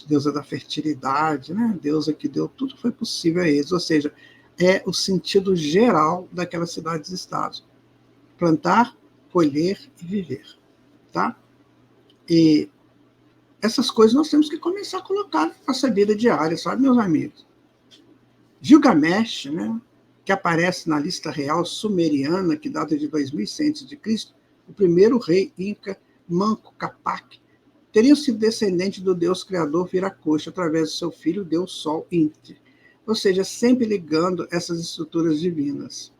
deusa da fertilidade, né? Deusa que deu tudo foi possível a eles. Ou seja, é o sentido geral daquelas cidades-estados. Plantar, colher e viver. Tá? E essas coisas nós temos que começar a colocar na nossa vida diária, sabe, meus amigos? Gilgamesh, né, que aparece na lista real sumeriana, que data de 2100 a.C., o primeiro rei inca Manco Capac, teria sido descendente do deus criador Viracocha, através do seu filho, deus Sol Inti. Ou seja, sempre ligando essas estruturas divinas.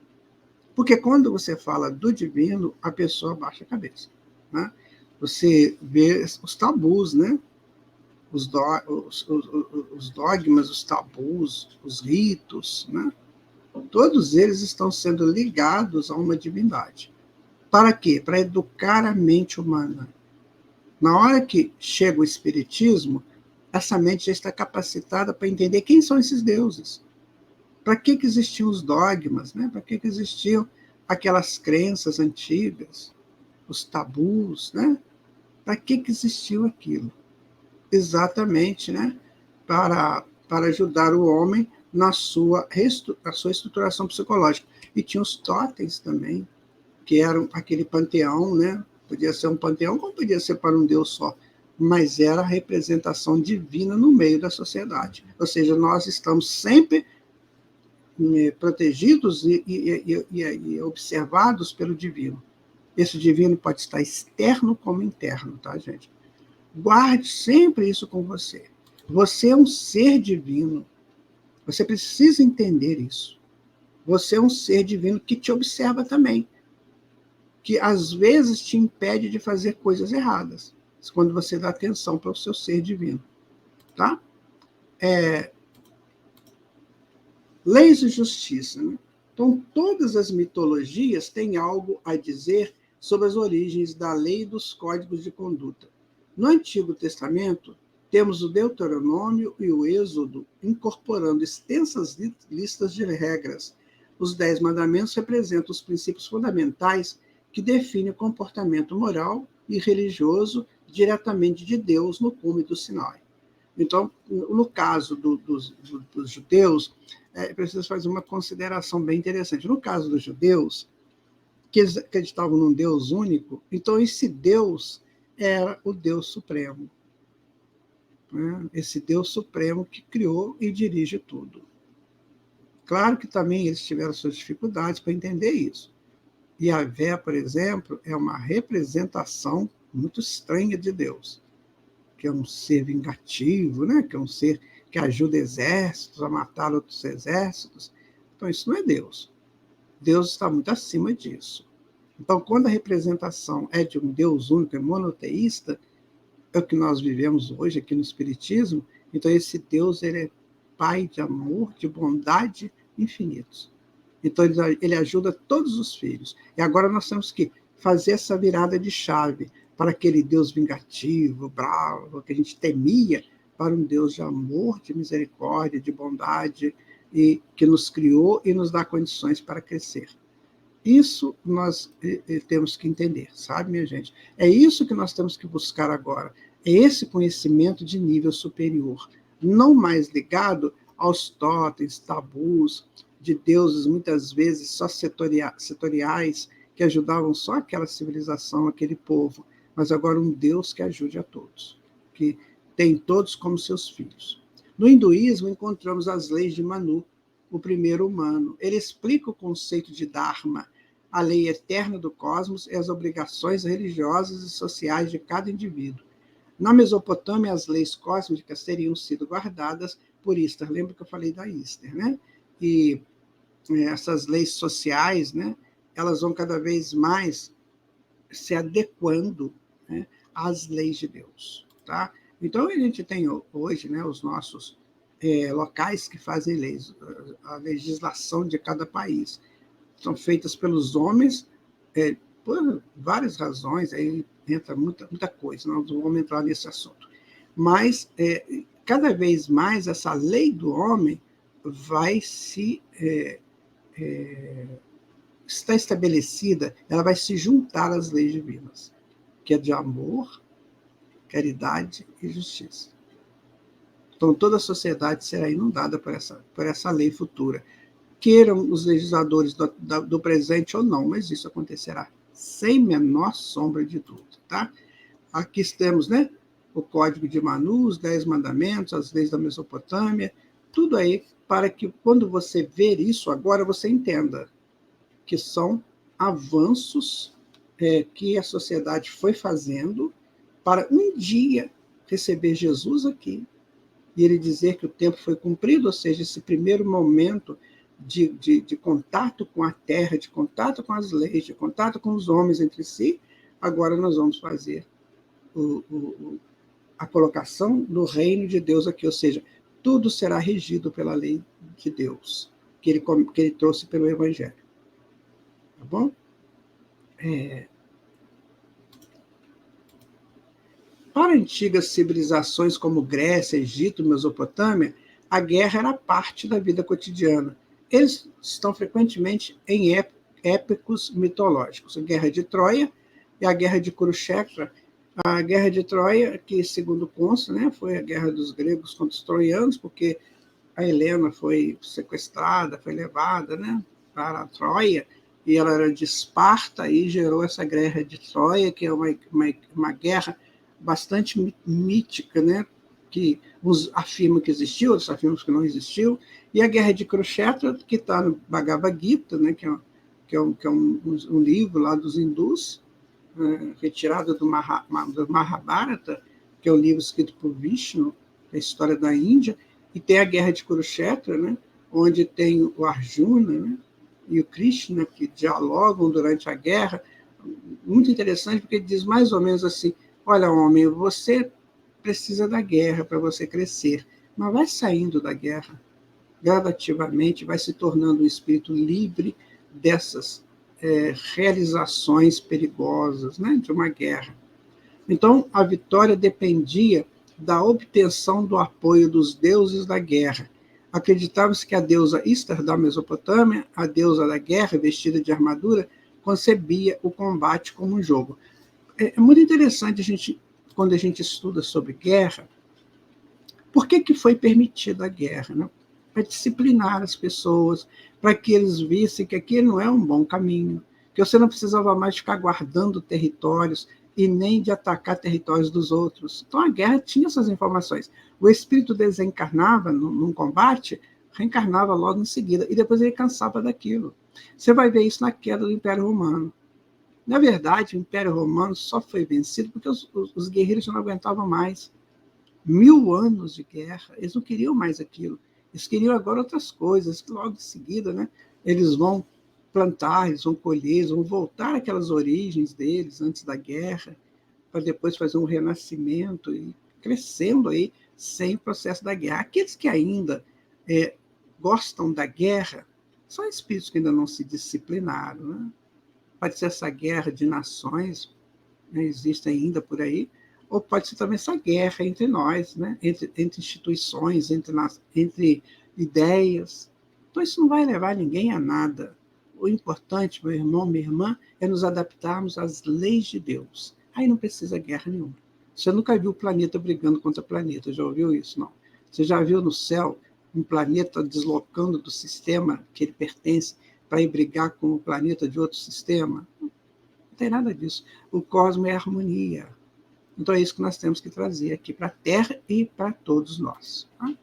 Porque quando você fala do divino, a pessoa baixa a cabeça. Né? Você vê os tabus, né? Os dogmas, os tabus, os ritos, né? Todos eles estão sendo ligados a uma divindade. Para quê? Para educar a mente humana. Na hora que chega o espiritismo, essa mente já está capacitada para entender quem são esses deuses. Para que existiam os dogmas? Né? Para que existiam aquelas crenças antigas, os tabus? Né? Para que existiu aquilo? Exatamente, né? Para ajudar o homem na sua estruturação psicológica. E tinha os totens também, que eram aquele panteão, né? Podia ser um panteão, como podia ser para um Deus só, mas era a representação divina no meio da sociedade. Ou seja, nós estamos sempre protegidos e observados pelo divino. Esse divino pode estar externo como interno, tá, gente? Guarde sempre isso com você. Você é um ser divino. Você precisa entender isso. Você é um ser divino que te observa também, que às vezes te impede de fazer coisas erradas, quando você dá atenção para o seu ser divino. Tá? Leis de justiça. Né? Então, todas as mitologias têm algo a dizer sobre as origens da lei e dos códigos de conduta. No Antigo Testamento, temos o Deuteronômio e o Êxodo incorporando extensas listas de regras. Os 10 mandamentos representam os princípios fundamentais que definem o comportamento moral e religioso diretamente de Deus no cume do Sinai. Então, no caso dos judeus, preciso fazer uma consideração bem interessante. No caso dos judeus, que eles acreditavam num Deus único, então esse Deus era o Deus Supremo. Né? Esse Deus Supremo que criou e dirige tudo. Claro que também eles tiveram suas dificuldades para entender isso. Yahvé, por exemplo, é uma representação muito estranha de Deus, que é um ser vingativo, né? Que é um ser que ajuda exércitos a matar outros exércitos. Então, isso não é Deus. Deus está muito acima disso. Então, quando a representação é de um Deus único, é monoteísta, é o que nós vivemos hoje aqui no Espiritismo, então esse Deus ele é Pai de amor, de bondade infinitos. Então, ele ajuda todos os filhos. E agora nós temos que fazer essa virada de chave para aquele Deus vingativo, bravo, que a gente temia, para um Deus de amor, de misericórdia, de bondade, e que nos criou e nos dá condições para crescer. Isso nós temos que entender, sabe, minha gente? É isso que nós temos que buscar agora. É esse conhecimento de nível superior, não mais ligado aos totens, tabus, de deuses muitas vezes só setoriais, que ajudavam só aquela civilização, aquele povo, mas agora um Deus que ajude a todos, que tem todos como seus filhos. No hinduísmo, encontramos as leis de Manu, o primeiro humano. Ele explica o conceito de Dharma, a lei eterna do cosmos e as obrigações religiosas e sociais de cada indivíduo. Na Mesopotâmia, as leis cósmicas teriam sido guardadas por Istar. Lembra que eu falei da Istar, né? E essas leis sociais, né, elas vão cada vez mais se adequando, né, às leis de Deus. Tá? Então, a gente tem hoje, né, os nossos locais que fazem leis, a legislação de cada país. São feitas pelos homens por várias razões, aí entra muita coisa, não vamos entrar nesse assunto. Mas, cada vez mais, essa lei do homem vai se está estabelecida, ela vai se juntar às leis divinas, que é de amor, caridade e justiça. Então, toda a sociedade será inundada por essa lei futura. Queiram os legisladores do presente ou não, mas isso acontecerá sem menor sombra de dúvida. Tá? Aqui temos, né, o Código de Manu, os 10 Mandamentos, as leis da Mesopotâmia, tudo aí para que, quando você ver isso agora, você entenda que são avanços que a sociedade foi fazendo para um dia receber Jesus aqui e ele dizer que o tempo foi cumprido, ou seja, esse primeiro momento de contato com a terra, de contato com as leis, de contato com os homens entre si, agora nós vamos fazer a colocação do reino de Deus aqui, ou seja, tudo será regido pela lei de Deus, que ele trouxe pelo Evangelho. Tá bom? Para antigas civilizações como Grécia, Egito, Mesopotâmia, a guerra era parte da vida cotidiana. Eles estão frequentemente em épicos mitológicos. A Guerra de Troia e a Guerra de Kurukshetra. A Guerra de Troia, que, segundo consta, né, foi a guerra dos gregos contra os troianos, porque a Helena foi sequestrada, foi levada, né, para a Troia, e ela era de Esparta, e gerou essa Guerra de Troia, que é uma guerra bastante mítica, né, que uns afirmam que existiu, outros afirmam que não existiu, e a Guerra de Kurukshetra, que está no Bhagavad Gita, né, que é um livro lá dos hindus, retirado do Mahabharata, que é um livro escrito por Vishnu, a história da Índia, e tem a Guerra de Kurukshetra, né, onde tem o Arjuna, né, e o Krishna, que dialogam durante a guerra. Muito interessante, porque ele diz mais ou menos assim: olha, homem, você precisa da guerra para você crescer, mas vai saindo da guerra gradativamente, vai se tornando um espírito livre dessas realizações perigosas, né, de uma guerra. Então, a vitória dependia da obtenção do apoio dos deuses da guerra. Acreditava-se que a deusa Istar da Mesopotâmia, a deusa da guerra, vestida de armadura, concebia o combate como um jogo. É muito interessante quando a gente estuda sobre guerra, por que foi permitida a guerra? Né? Para disciplinar as pessoas, para que eles vissem que aquele não é um bom caminho, que você não precisava mais ficar guardando territórios e nem de atacar territórios dos outros. Então, a guerra tinha essas informações. O espírito desencarnava num combate, reencarnava logo em seguida, e depois ele cansava daquilo. Você vai ver isso na queda do Império Romano. Na verdade, o Império Romano só foi vencido porque os guerreiros não aguentavam mais. 1000 anos de guerra, eles não queriam mais aquilo. Eles queriam agora outras coisas, que logo em seguida, né, eles vão plantar, eles vão colher, eles vão voltar àquelas origens deles antes da guerra, para depois fazer um renascimento e crescendo aí sem o processo da guerra. Aqueles que ainda gostam da guerra são espíritos que ainda não se disciplinaram. Né? Pode ser essa guerra de nações, né, existe ainda por aí, ou pode ser também essa guerra entre nós, né? entre instituições, entre ideias. Então, isso não vai levar ninguém a nada. O importante, meu irmão, minha irmã, é nos adaptarmos às leis de Deus. Aí não precisa guerra nenhuma. Você nunca viu o planeta brigando contra planeta, já ouviu isso? Não. Você já viu no céu um planeta deslocando do sistema que ele pertence para ir brigar com o planeta de outro sistema? Não tem nada disso. O cosmos é harmonia. Então, é isso que nós temos que trazer aqui para a Terra e para todos nós. Tá?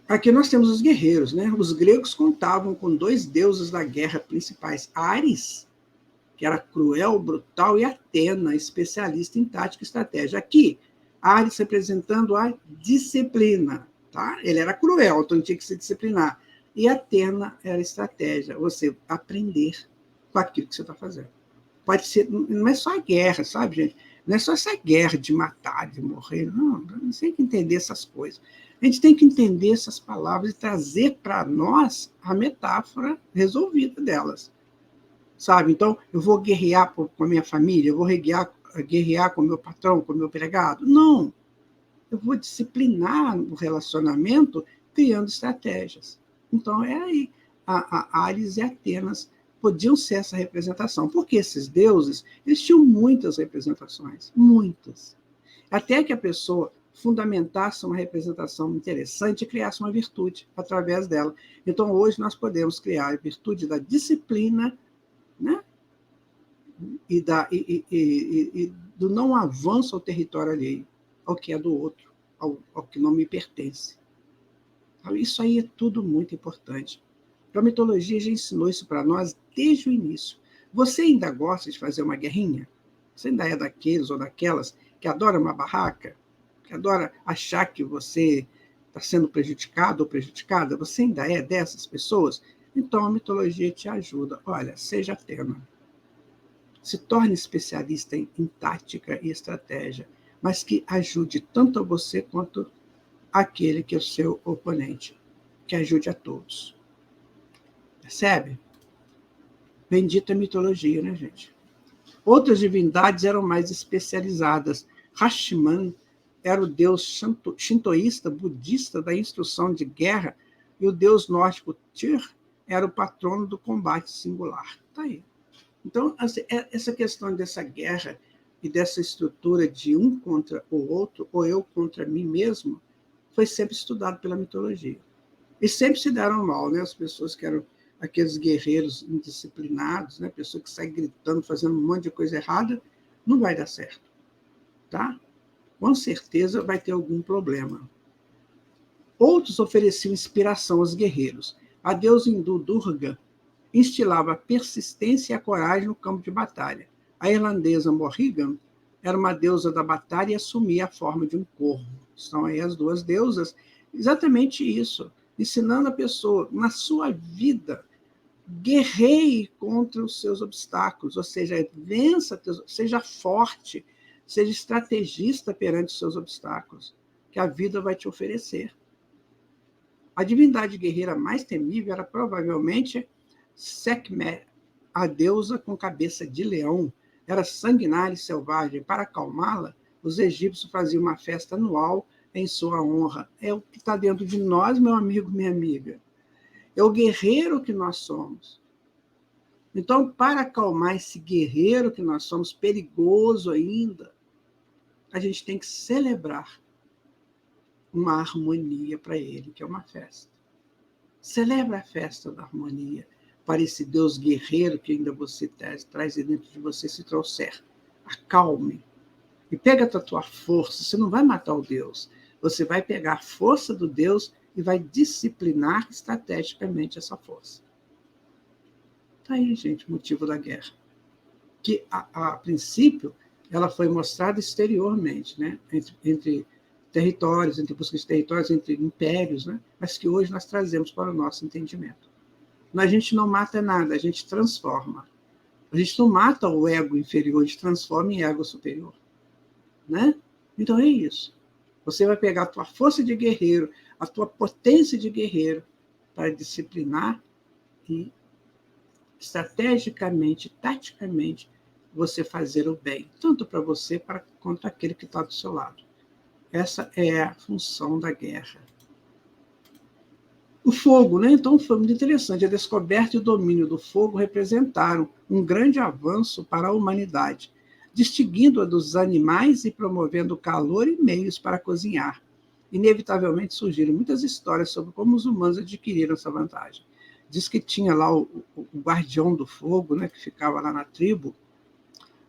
Aqui nós temos os guerreiros. Né? Os gregos contavam com 2 deuses da guerra principais. Ares, que era cruel, brutal, e Atena, especialista em tática e estratégia. Aqui, Ares representando a disciplina. Tá? Ele era cruel, então tinha que se disciplinar. E Atena era a estratégia, você aprender com aquilo que você está fazendo. Pode ser, não é só a guerra, sabe, gente? Não é só essa guerra de matar, de morrer, não. A gente tem que entender essas coisas. A gente tem que entender essas palavras e trazer para nós a metáfora resolvida delas, sabe? Então, eu vou guerrear com a minha família, eu vou guerrear com o meu patrão, com o meu empregado? Não. Eu vou disciplinar o relacionamento criando estratégias. Então, é aí. A Ares e Atenas podiam ser essa representação, porque esses deuses, eles tinham muitas representações, muitas. Até que a pessoa fundamentasse uma representação interessante e criasse uma virtude através dela. Então, hoje, nós podemos criar a virtude da disciplina, né? e do não avanço ao território alheio, ao que é do outro, ao que não me pertence. Então, isso aí é tudo muito importante. Então, a mitologia já ensinou isso para nós desde o início. Você ainda gosta de fazer uma guerrinha? Você ainda é daqueles ou daquelas que adora uma barraca? Que adora achar que você está sendo prejudicado ou prejudicada? Você ainda é dessas pessoas? Então, a mitologia te ajuda. Olha, seja Atena. Se torne especialista em tática e estratégia, mas que ajude tanto a você quanto aquele que é o seu oponente, que ajude a todos. Percebe? Bendita mitologia, né, gente? Outras divindades eram mais especializadas. Hachiman era o deus shintoísta, budista da instrução de guerra, e o deus nórdico Tyr era o patrono do combate singular. Está aí. Então, essa questão dessa guerra e dessa estrutura de um contra o outro, ou eu contra mim mesmo, foi sempre estudado pela mitologia. E sempre se deram mal, né? As pessoas que eram aqueles guerreiros indisciplinados, né? Pessoa que sai gritando, fazendo um monte de coisa errada, não vai dar certo. Tá? Com certeza vai ter algum problema. Outros ofereciam inspiração aos guerreiros. A deusa hindu Durga instilava a persistência e a coragem no campo de batalha. A irlandesa Morrigan era uma deusa da batalha e assumia a forma de um corvo. São aí as duas deusas, exatamente isso, ensinando a pessoa, na sua vida, guerreie contra os seus obstáculos, ou seja, vença, seja forte, seja estrategista perante os seus obstáculos, que a vida vai te oferecer. A divindade guerreira mais temível era provavelmente Sekhmet, a deusa com cabeça de leão, era sanguinária e selvagem. Para acalmá-la, os egípcios faziam uma festa anual em sua honra. É o que está dentro de nós, meu amigo, minha amiga. É o guerreiro que nós somos. Então, para acalmar esse guerreiro que nós somos, perigoso ainda, a gente tem que celebrar uma harmonia para ele, que é uma festa. Celebra a festa da harmonia para esse Deus guerreiro que ainda você traz dentro de você, se trouxer. Acalme. E pega a tua força. Você não vai matar o Deus. Você vai pegar a força do Deus e vai disciplinar estrategicamente essa força. Está aí, gente, o motivo da guerra. Que, a princípio, ela foi mostrada exteriormente, né? Entre territórios, entre busca de territórios, entre impérios, né? Mas que hoje nós trazemos para o nosso entendimento. A gente não mata nada, a gente transforma. A gente não mata o ego inferior, a gente transforma em ego superior. Né? Então é isso. Você vai pegar a tua força de guerreiro, a tua potência de guerreiro, para disciplinar e estrategicamente, taticamente, você fazer o bem, tanto para você quanto aquele que está do seu lado. Essa é a função da guerra. O fogo, né? Então, foi muito interessante. A descoberta e o domínio do fogo representaram um grande avanço para a humanidade, distinguindo-a dos animais e promovendo calor e meios para cozinhar. Inevitavelmente surgiram muitas histórias sobre como os humanos adquiriram essa vantagem. Diz que tinha lá o guardião do fogo, né, que ficava lá na tribo,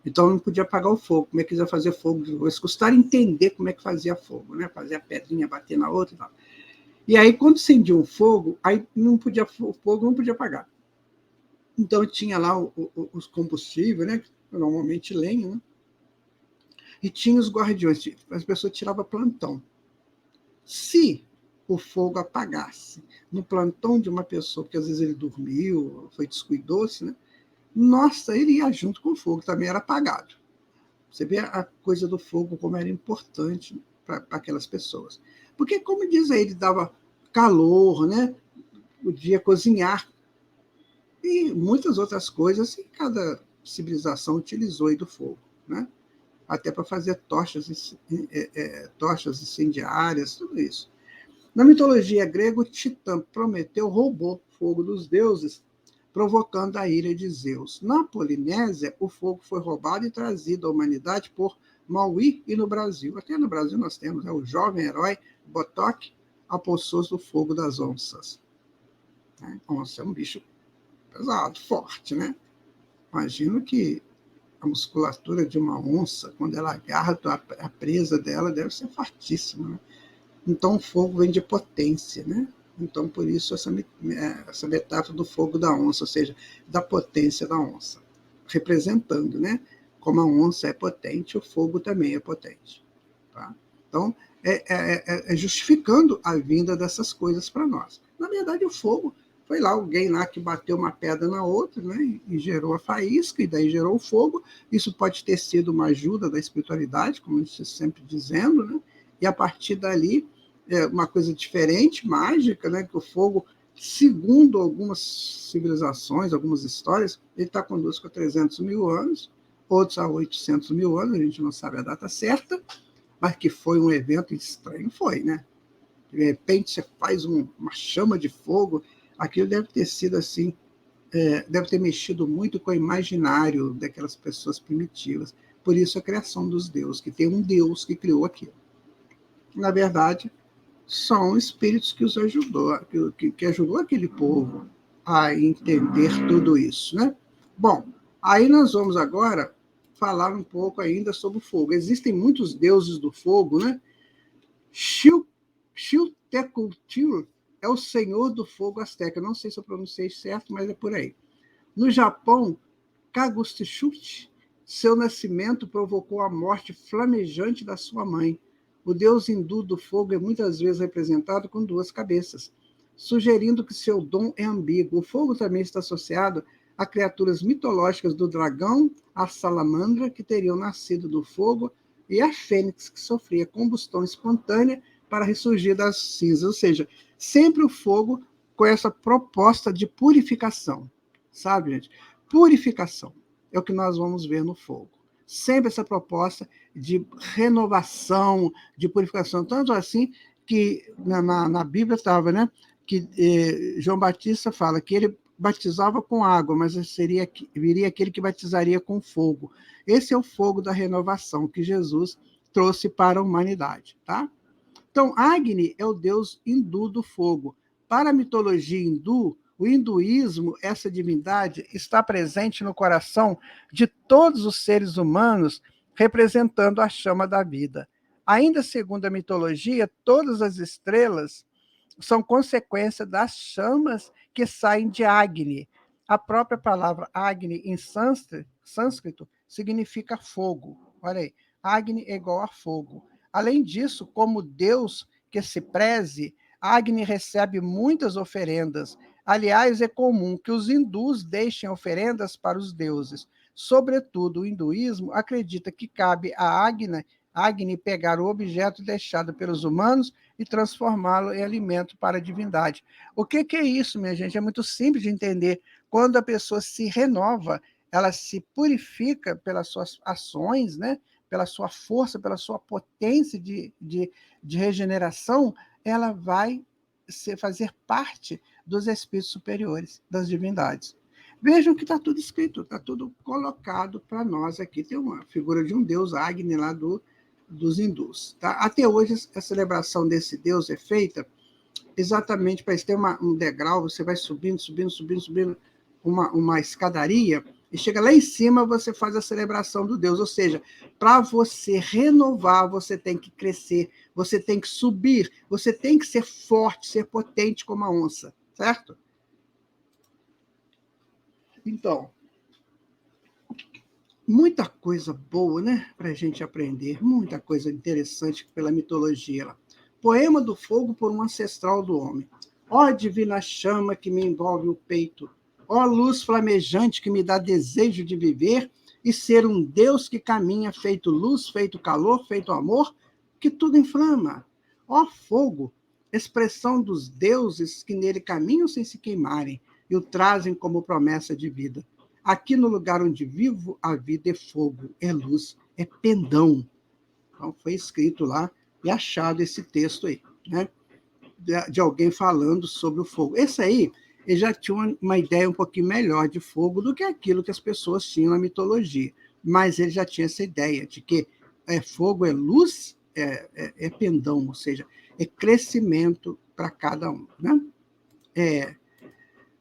então não podia apagar o fogo. Como é que ia fazer fogo? Eles custaram entender como é que fazia fogo, né? Fazia a pedrinha bater na outra e tal. E aí, quando acendia um fogo, aí o fogo não podia apagar. Então, tinha lá os combustíveis, né? Normalmente lenha, né? E tinha os guardiões, as pessoas tiravam plantão. Se o fogo apagasse no plantão de uma pessoa, porque às vezes ele dormiu, foi descuidou-se, né? Nossa, ele ia junto com o fogo, também era apagado. Você vê a coisa do fogo, como era importante para aquelas pessoas. Porque, como diz aí, ele dava calor, né? Podia cozinhar e muitas outras coisas que cada civilização utilizou aí do fogo, né? Até para fazer tochas incendiárias, tudo isso. Na mitologia grega, o Titã Prometeu roubou fogo dos deuses, provocando a ira de Zeus. Na Polinésia, o fogo foi roubado e trazido à humanidade por Maui e no Brasil. Até no Brasil nós temos o jovem herói Botoque, apossou-se do fogo das onças. Onça é um bicho pesado, forte, né? Imagino que a musculatura de uma onça, quando ela agarra a presa dela, deve ser fortíssima, né? Então, o fogo vem de potência, né? Então, por isso, essa metáfora do fogo da onça, ou seja, da potência da onça, representando, né? Como a onça é potente, o fogo também é potente. Tá? Então, justificando a vinda dessas coisas para nós. Na verdade, o fogo foi lá alguém lá que bateu uma pedra na outra, né? E gerou a faísca, e daí gerou o fogo. Isso pode ter sido uma ajuda da espiritualidade, como eu estou sempre dizendo, né? E a partir dali, uma coisa diferente, mágica, né? Que o fogo, segundo algumas civilizações, algumas histórias, ele está conosco há 300 mil anos, outros há 800 mil anos, a gente não sabe a data certa, mas que foi um evento estranho, foi, né? De repente você faz uma chama de fogo, aquilo deve ter sido assim, deve ter mexido muito com o imaginário daquelas pessoas primitivas. Por isso a criação dos deuses, que tem um Deus que criou aquilo. Na verdade, são espíritos que os ajudou, que ajudou aquele povo a entender tudo isso, né? Bom, aí nós vamos agora falar um pouco ainda sobre o fogo. Existem muitos deuses do fogo, né? Xiuhtecuhtli é o senhor do fogo asteca. Não sei se eu pronunciei certo, mas é por aí. No Japão, Kagushitsuchi, seu nascimento provocou a morte flamejante da sua mãe. O deus hindu do fogo é muitas vezes representado com duas cabeças, sugerindo que seu dom é ambíguo. O fogo também está associado a criaturas mitológicas do dragão, a salamandra, que teriam nascido do fogo, e a fênix, que sofria combustão espontânea para ressurgir das cinzas. Ou seja, sempre o fogo com essa proposta de purificação. Sabe, gente? Purificação é o que nós vamos ver no fogo. Sempre essa proposta de renovação, de purificação. Tanto assim que na Bíblia estava, né? Que João Batista fala que ele batizava com água, mas viria aquele que batizaria com fogo. Esse é o fogo da renovação que Jesus trouxe para a humanidade, tá? Então, Agni é o deus hindu do fogo. Para a mitologia hindu, o hinduísmo, essa divindade, está presente no coração de todos os seres humanos, representando a chama da vida. Ainda segundo a mitologia, todas as estrelas são consequência das chamas que saem de Agni. A própria palavra Agni, em sânscrito, significa fogo. Olha aí, Agni é igual a fogo. Além disso, como Deus que se preze, Agni recebe muitas oferendas. Aliás, é comum que os hindus deixem oferendas para os deuses. Sobretudo, o hinduísmo acredita que cabe a Agni pegar o objeto deixado pelos humanos e transformá-lo em alimento para a divindade. O que é isso, minha gente? É muito simples de entender. Quando a pessoa se renova, ela se purifica pelas suas ações, né? Pela sua força, pela sua potência de regeneração, ela vai fazer parte dos espíritos superiores, das divindades. Vejam que está tudo escrito, está tudo colocado para nós aqui. Tem uma figura de um deus Agni lá dos hindus. Tá? Até hoje, a celebração desse deus é feita exatamente para isso. Tem um degrau, você vai subindo, uma escadaria, e chega lá em cima, você faz a celebração do Deus. Ou seja, para você renovar, você tem que crescer, você tem que subir, você tem que ser forte, ser potente como a onça, certo? Então, muita coisa boa, né, para a gente aprender, muita coisa interessante pela mitologia. Poema do fogo por um ancestral do homem. Ó divina chama que me envolve o peito, ó luz flamejante que me dá desejo de viver e ser um Deus que caminha feito luz, feito calor, feito amor, que tudo inflama. Ó fogo, expressão dos deuses que nele caminham sem se queimarem e o trazem como promessa de vida. Aqui no lugar onde vivo, a vida é fogo, é luz, é pendão. Então, foi escrito lá e achado esse texto aí, né? De alguém falando sobre o fogo. Esse aí ele já tinha uma ideia um pouquinho melhor de fogo do que aquilo que as pessoas tinham na mitologia. Mas ele já tinha essa ideia de que fogo é luz, é pendão, ou seja, é crescimento para cada um. Né?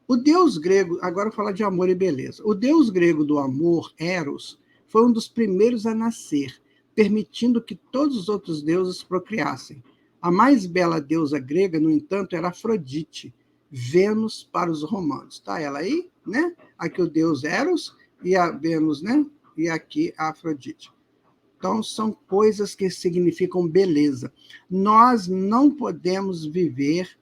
O deus grego, agora eu vou falar de amor e beleza. O deus grego do amor, Eros, foi um dos primeiros a nascer, permitindo que todos os outros deuses procriassem. A mais bela deusa grega, no entanto, era Afrodite, Vênus para os romanos. Está ela aí, né? Aqui o deus Eros e a Vênus, né? E aqui a Afrodite. Então, são coisas que significam beleza. Nós não podemos viver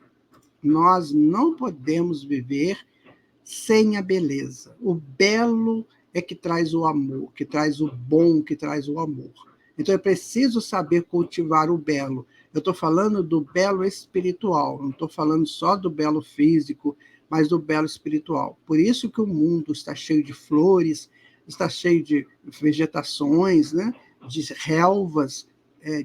sem a beleza. O belo é que traz o amor, que traz o bom, que traz o amor. Então, é preciso saber cultivar o belo. Eu estou falando do belo espiritual, não estou falando só do belo físico, mas do belo espiritual. Por isso que o mundo está cheio de flores, está cheio de vegetações, né? De relvas,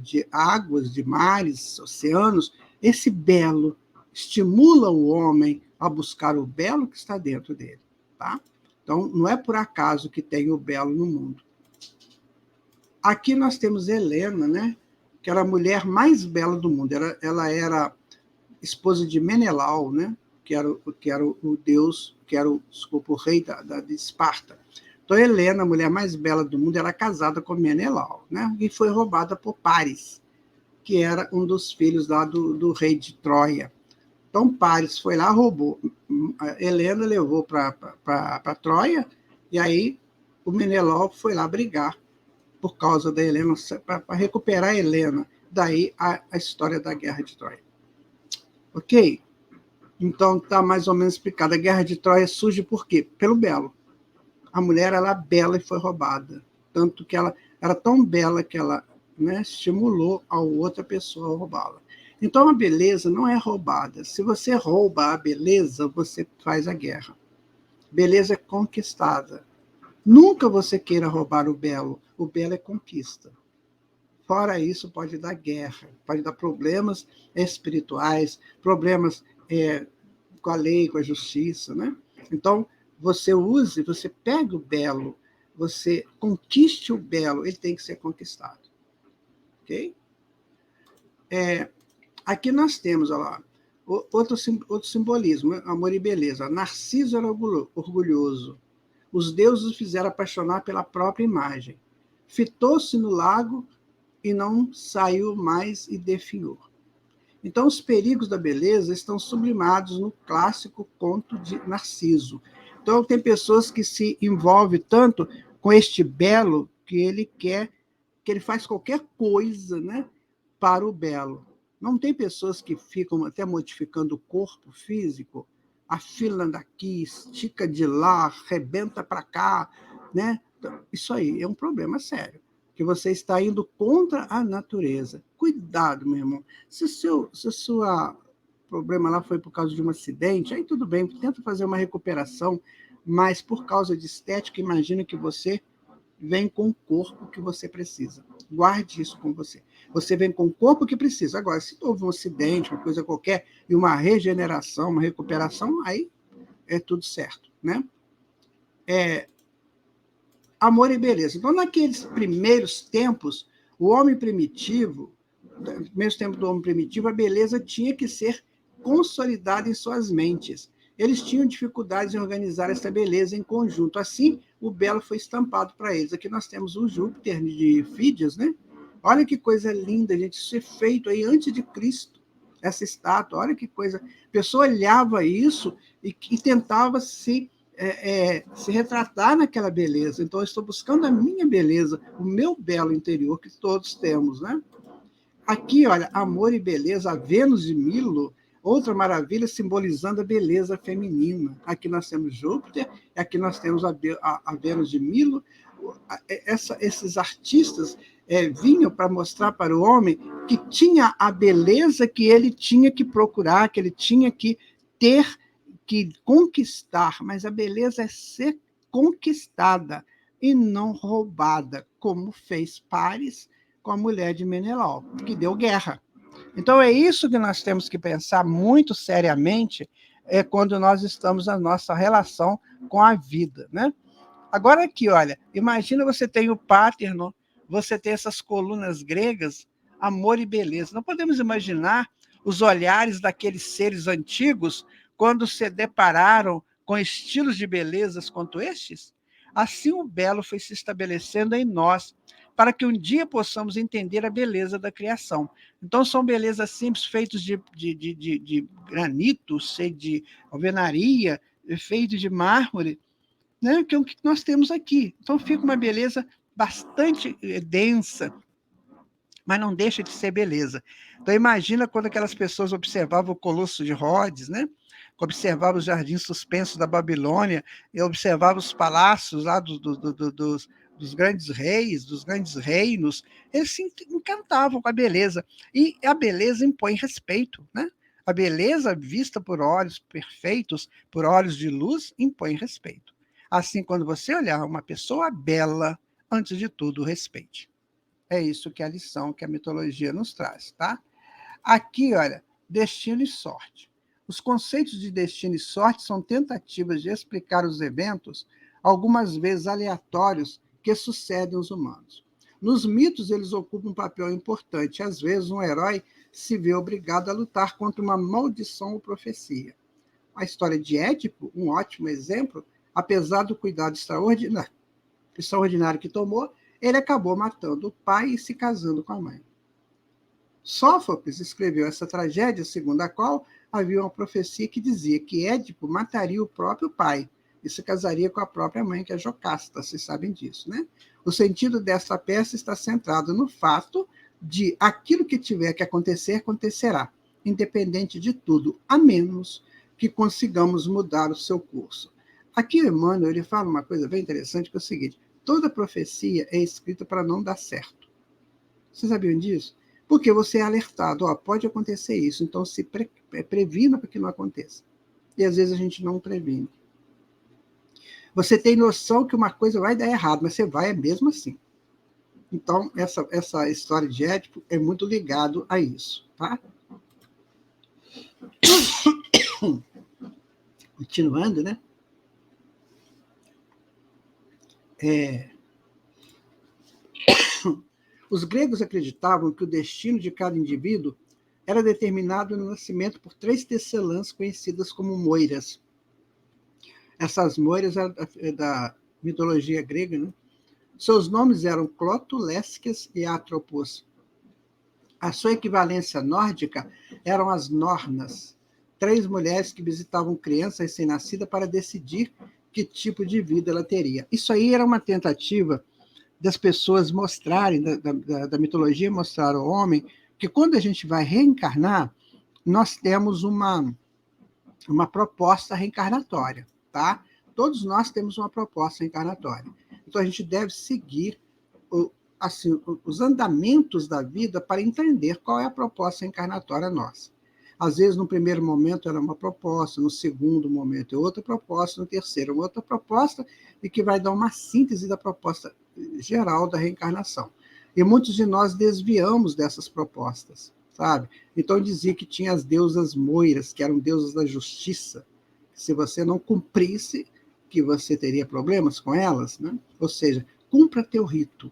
de águas, de mares, oceanos. Esse belo estimula o homem a buscar o belo que está dentro dele. Tá? Então, não é por acaso que tem o belo no mundo. Aqui nós temos Helena, né? Que era a mulher mais bela do mundo. Ela era esposa de Menelau, né? Que era o deus, o rei de Esparta. Então, Helena, a mulher mais bela do mundo, era casada com Menelau, né? E foi roubada por Paris, que era um dos filhos lá do rei de Troia. Então, Paris foi lá, roubou. Helena levou para Troia, e aí o Menelau foi lá brigar por causa da Helena, para recuperar a Helena. Daí a história da Guerra de Troia. Ok? Então, está mais ou menos explicado. A Guerra de Troia surge por quê? Pelo belo. A mulher era bela e foi roubada. Tanto que ela era tão bela que ela, né, estimulou a outra pessoa a roubá-la. Então, a beleza não é roubada. Se você rouba a beleza, você faz a guerra. Beleza é conquistada. Nunca você queira roubar o belo. O belo é conquista. Fora isso, pode dar guerra, pode dar problemas espirituais, problemas com a lei, com a justiça. Né? Então, você pega o belo, você conquiste o belo, ele tem que ser conquistado. Ok? Aqui nós temos, olha lá, outro simbolismo, amor e beleza. Narciso era orgulhoso. Os deuses o fizeram apaixonar pela própria imagem. Fitou-se no lago e não saiu mais e definhou. Então, os perigos da beleza estão sublimados no clássico conto de Narciso. Então, tem pessoas que se envolvem tanto com este belo que ele faz qualquer coisa, né, para o belo. Não tem pessoas que ficam até modificando o corpo físico, afila daqui, estica de lá, arrebenta para cá, né? Então, isso aí é um problema sério, que você está indo contra a natureza. Cuidado, meu irmão. Se o seu problema lá foi por causa de um acidente, aí tudo bem, tenta fazer uma recuperação, mas por causa de estética, imagina que você vem com o corpo que você precisa. Guarde isso com você. Você vem com o corpo que precisa. Agora, se houve um acidente, uma coisa qualquer, e uma regeneração, uma recuperação, aí é tudo certo. Né? Amor e beleza. Então, naqueles primeiros tempos, o homem primitivo, nos primeiros tempos do homem primitivo, a beleza tinha que ser consolidada em suas mentes. Eles tinham dificuldades em organizar essa beleza em conjunto. Assim, o belo foi estampado para eles. Aqui nós temos o Júpiter de Fídias, né? Olha que coisa linda, gente. Isso é feito aí antes de Cristo, essa estátua. Olha que coisa. A pessoa olhava isso e tentava se retratar naquela beleza. Então, eu estou buscando a minha beleza, o meu belo interior, que todos temos, né? Aqui, olha, amor e beleza, a Vênus de Milo, outra maravilha simbolizando a beleza feminina. Aqui nós temos Júpiter, aqui nós temos a Vênus de Milo. Esses artistas vinham para mostrar para o homem que tinha a beleza que ele tinha que procurar, que ele tinha que ter, que conquistar, mas a beleza é ser conquistada e não roubada, como fez Paris com a mulher de Menelau, que deu guerra. Então, é isso que nós temos que pensar muito seriamente é quando nós estamos na nossa relação com a vida, né? Agora aqui, olha, imagina você tem o Parthenon, você tem essas colunas gregas, amor e beleza. Não podemos imaginar os olhares daqueles seres antigos quando se depararam com estilos de belezas quanto estes? Assim o belo foi se estabelecendo em nós, para que um dia possamos entender a beleza da criação. Então, são belezas simples, feitos de granito, de alvenaria, feitos de mármore, né, que é o que nós temos aqui. Então, fica uma beleza bastante densa, mas não deixa de ser beleza. Então, imagina quando aquelas pessoas observavam o Colosso de Rhodes, né? Observavam os jardins suspensos da Babilônia, e observavam os palácios lá dos grandes reis, dos grandes reinos, eles se encantavam com a beleza. E a beleza impõe respeito, né? A beleza vista por olhos perfeitos, por olhos de luz, impõe respeito. Assim, quando você olhar uma pessoa bela, antes de tudo, respeite. É isso que é a lição que a mitologia nos traz, tá? Aqui, olha, destino e sorte. Os conceitos de destino e sorte são tentativas de explicar os eventos, algumas vezes aleatórios, que sucedem aos humanos. Nos mitos, eles ocupam um papel importante. Às vezes, um herói se vê obrigado a lutar contra uma maldição ou profecia. A história de Édipo, um ótimo exemplo, apesar do cuidado extraordinário que tomou, ele acabou matando o pai e se casando com a mãe. Sófocles escreveu essa tragédia, segundo a qual havia uma profecia que dizia que Édipo mataria o próprio pai e se casaria com a própria mãe, que é Jocasta, vocês sabem disso, né? O sentido desta peça está centrado no fato de aquilo que tiver que acontecer, acontecerá, independente de tudo, a menos que consigamos mudar o seu curso. Aqui, Emmanuel, ele fala uma coisa bem interessante, que é o seguinte: toda profecia é escrita para não dar certo. Vocês sabiam disso? Porque você é alertado, ó, pode acontecer isso, então se previna para que não aconteça. E às vezes a gente não previne. Você tem noção que uma coisa vai dar errado, mas você vai mesmo assim. Então, essa história de Édipo é muito ligado a isso, tá? Continuando, né? Os gregos acreditavam que o destino de cada indivíduo era determinado no nascimento por 3 tecelãs conhecidas como moiras. Essas moiras da mitologia grega, né? Seus nomes eram Cloto, Lésquias e Atropos. A sua equivalência nórdica eram as Nornas, 3 mulheres que visitavam crianças recém-nascidas para decidir que tipo de vida ela teria. Isso aí era uma tentativa das pessoas mostrarem, da mitologia mostrar ao homem, que quando a gente vai reencarnar, nós temos uma proposta reencarnatória, tá? Todos nós temos uma proposta reencarnatória. Então, a gente deve seguir assim, os andamentos da vida para entender qual é a proposta reencarnatória nossa. Às vezes, no primeiro momento, era uma proposta, no segundo momento, é outra proposta, no terceiro, outra proposta, e que vai dar uma síntese da proposta geral da reencarnação. E muitos de nós desviamos dessas propostas, sabe? Então, dizia que tinha as deusas moiras, que eram deusas da justiça. Se você não cumprisse, que você teria problemas com elas, né? Ou seja, cumpra teu rito,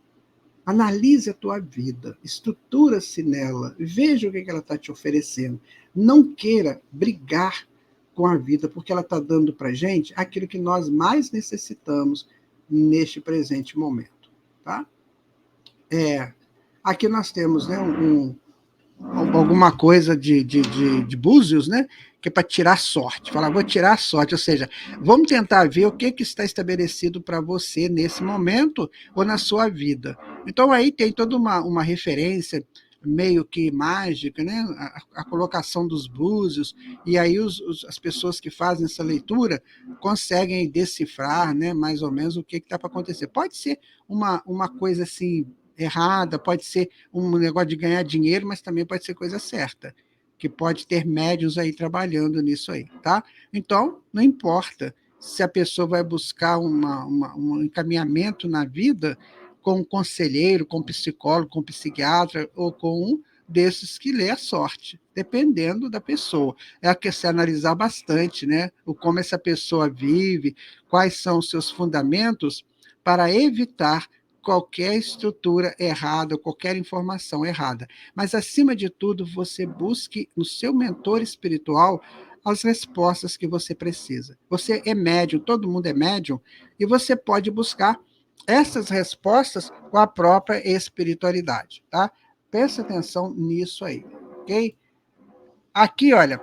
analise a tua vida, estrutura-se nela, veja o que ela está te oferecendo. Não queira brigar com a vida, porque ela está dando para a gente aquilo que nós mais necessitamos neste presente momento. Tá? Aqui nós temos, né, alguma coisa de búzios, né? Que é para tirar sorte. Falar, vou tirar sorte, ou seja, vamos tentar ver o que está estabelecido para você nesse momento ou na sua vida. Então, aí tem toda uma referência meio que mágica, né? A colocação dos búzios, e aí as pessoas que fazem essa leitura conseguem decifrar, né, mais ou menos o que está para acontecer. Pode ser uma coisa assim errada, pode ser um negócio de ganhar dinheiro, mas também pode ser coisa certa, que pode ter médiuns aí trabalhando nisso aí, tá? Então, não importa se a pessoa vai buscar um encaminhamento na vida com um conselheiro, com um psicólogo, com um psiquiatra ou com desses que lê a sorte, dependendo da pessoa. É que se analisar bastante, né? O como essa pessoa vive, quais são os seus fundamentos para evitar qualquer estrutura errada, qualquer informação errada. Mas, acima de tudo, você busque no seu mentor espiritual as respostas que você precisa. Você é médium, todo mundo é médium, e você pode buscar essas respostas com a própria espiritualidade, tá? Preste atenção nisso aí, ok? Aqui, olha,